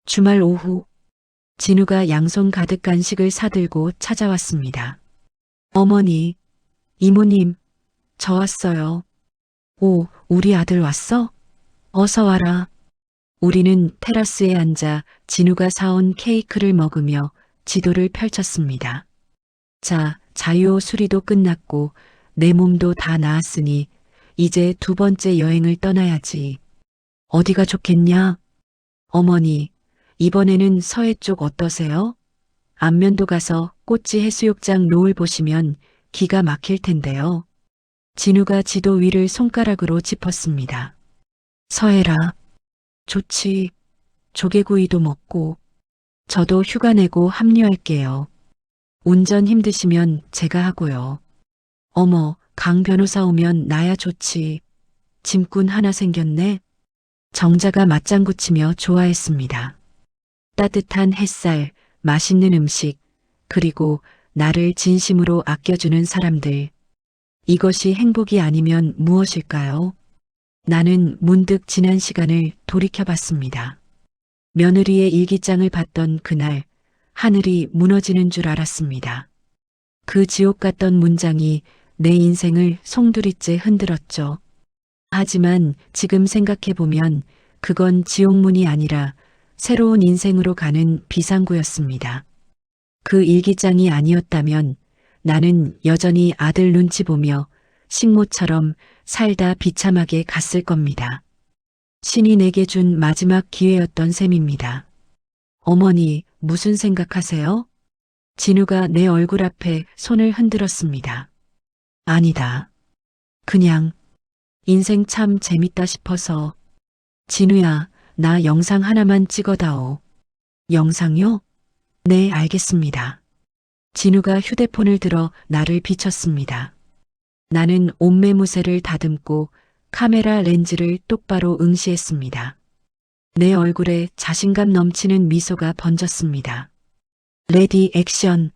A: 주말 오후, 진우가 양손 가득 간식을 사들고 찾아왔습니다. 어머니, 이모님, 저 왔어요. 오, 우리 아들 왔어? 어서 와라. 우리는 테라스에 앉아 진우가 사온 케이크를 먹으며 지도를 펼쳤습니다. 자, 자유호 수리도 끝났고 내 몸도 다 나았으니 이제 두 번째 여행을 떠나야지. 어디가 좋겠냐? 어머니, 이번에는 서해 쪽 어떠세요? 안면도 가서 꽃지 해수욕장 노을 보시면 기가 막힐 텐데요. 진우가 지도 위를 손가락으로 짚었습니다. 서해라. 좋지. 조개구이도 먹고. 저도 휴가 내고 합류할게요. 운전 힘드시면 제가 하고요. 어머, 강 변호사 오면 나야 좋지. 짐꾼 하나 생겼네. 정자가 맞장구 치며 좋아했습니다. 따뜻한 햇살, 맛있는 음식, 그리고 나를 진심으로 아껴주는 사람들. 이것이 행복이 아니면 무엇일까요? 나는 문득 지난 시간을 돌이켜봤습니다. 며느리의 일기장을 봤던 그날, 하늘이 무너지는 줄 알았습니다. 그 지옥 같던 문장이 내 인생을 송두리째 흔들었죠. 하지만 지금 생각해보면 그건 지옥문이 아니라 새로운 인생으로 가는 비상구였습니다. 그 일기장이 아니었다면 나는 여전히 아들 눈치 보며 식모처럼 살다 비참하게 갔을 겁니다. 신이 내게 준 마지막 기회였던 셈입니다. 어머니, 무슨 생각하세요? 진우가 내 얼굴 앞에 손을 흔들었습니다. 아니다. 그냥 인생 참 재밌다 싶어서. 진우야, 나 영상 하나만 찍어다오. 영상요? 네, 알겠습니다. 진우가 휴대폰을 들어 나를 비췄습니다. 나는 옷매무새를 다듬고 카메라 렌즈를 똑바로 응시했습니다. 내 얼굴에 자신감 넘치는 미소가 번졌습니다. 레디 액션.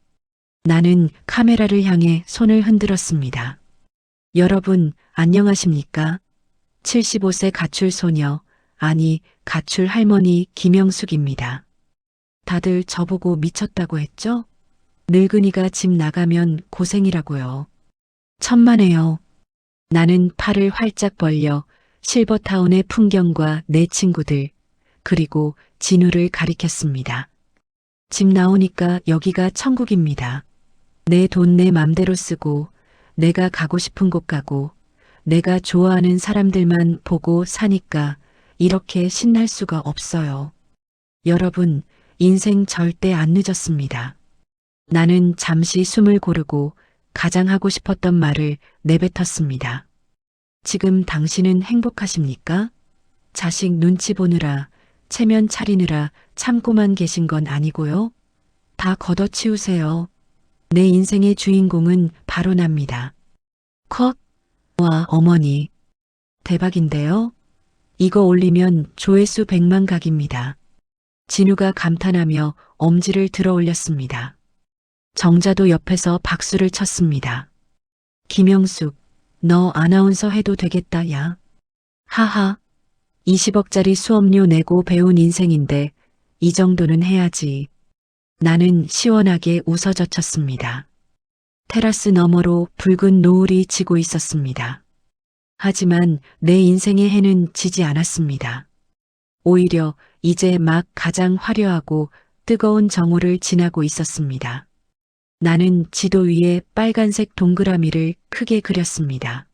A: 나는 카메라를 향해 손을 흔들었습니다. 여러분, 안녕하십니까? 75세 가출 소녀, 아니, 가출 할머니 김영숙입니다. 다들 저보고 미쳤다고 했죠? 늙은이가 집 나가면 고생이라고요. 천만에요. 나는 팔을 활짝 벌려 실버타운의 풍경과 내 친구들, 그리고 진우를 가리켰습니다. 집 나오니까 여기가 천국입니다. 내 돈 내 맘대로 쓰고, 내가 가고 싶은 곳 가고, 내가 좋아하는 사람들만 보고 사니까 이렇게 신날 수가 없어요. 여러분, 인생 절대 안 늦었습니다. 나는 잠시 숨을 고르고 가장 하고 싶었던 말을 내뱉었습니다. 지금 당신은 행복하십니까? 자식 눈치 보느라, 체면 차리느라 참고만 계신 건 아니고요. 다 걷어치우세요. 내 인생의 주인공은 바로 납니다. 컷. 와, 어머니. 대박인데요? 이거 올리면 조회수 100만 각입니다. 진우가 감탄하며 엄지를 들어 올렸습니다. 정자도 옆에서 박수를 쳤습니다. 김영숙, 너 아나운서 해도 되겠다, 야. 하하, 20억짜리 수업료 내고 배운 인생인데 이 정도는 해야지. 나는 시원하게 웃어젖혔습니다. 테라스 너머로 붉은 노을이 지고 있었습니다. 하지만 내 인생의 해는 지지 않았습니다. 오히려 이제 막 가장 화려하고 뜨거운 정오를 지나고 있었습니다. 나는 지도 위에 빨간색 동그라미를 크게 그렸습니다.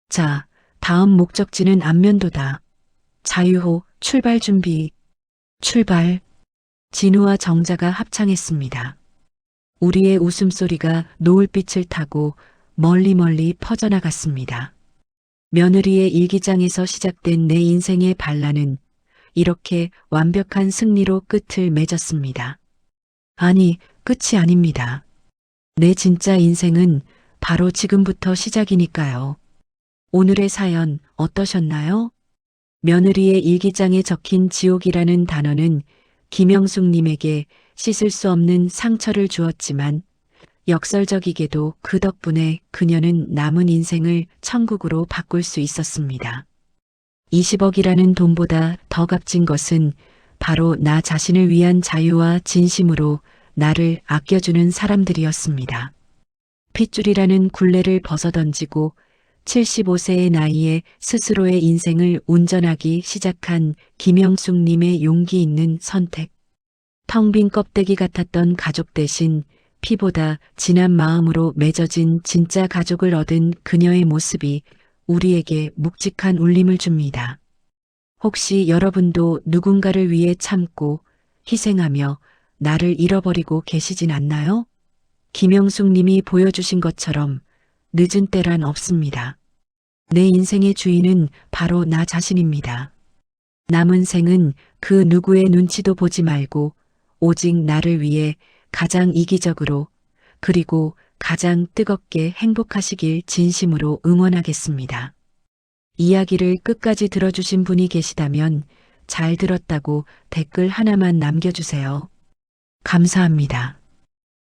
A: 자, 다음 목적지는 안면도다. 자유호 출발 준비. 출발. 진우와 정자가 합창했습니다. 우리의 웃음소리가 노을빛을 타고 멀리 퍼져나갔습니다. 며느리의 일기장에서 시작된 내 인생의 반란은 이렇게 완벽한 승리로 끝을 맺었습니다. 아니, 끝이 아닙니다. 내 진짜 인생은 바로 지금부터 시작이니까요. 오늘의 사연 어떠셨나요? 며느리의 일기장에 적힌 지옥이라는 단어는 김영숙님에게 씻을 수 없는 상처를 주었지만 역설적이게도 그 덕분에 그녀는 남은 인생을 천국으로 바꿀 수 있었습니다. 20억이라는 돈보다 더 값진 것은 바로 나 자신을 위한 자유와 진심으로 나를 아껴주는 사람들이었습니다. 핏줄이라는 굴레를 벗어던지고 75세의 나이에 스스로의 인생을 운전하기 시작한 김영숙님의 용기 있는 선택. 텅 빈 껍데기 같았던 가족 대신 피보다 진한 마음으로 맺어진 진짜 가족을 얻은 그녀의 모습이 우리에게 묵직한 울림을 줍니다. 혹시 여러분도 누군가를 위해 참고 희생하며 나를 잃어버리고 계시진 않나요? 김영숙 님이 보여주신 것처럼 늦은 때란 없습니다. 내 인생의 주인은 바로 나 자신입니다. 남은 생은 그 누구의 눈치도 보지 말고 오직 나를 위해 가장 이기적으로 그리고 가장 뜨겁게 행복하시길 진심으로 응원하겠습니다. 이야기를 끝까지 들어주신 분이 계시다면 잘 들었다고 댓글 하나만 남겨주세요. 감사합니다.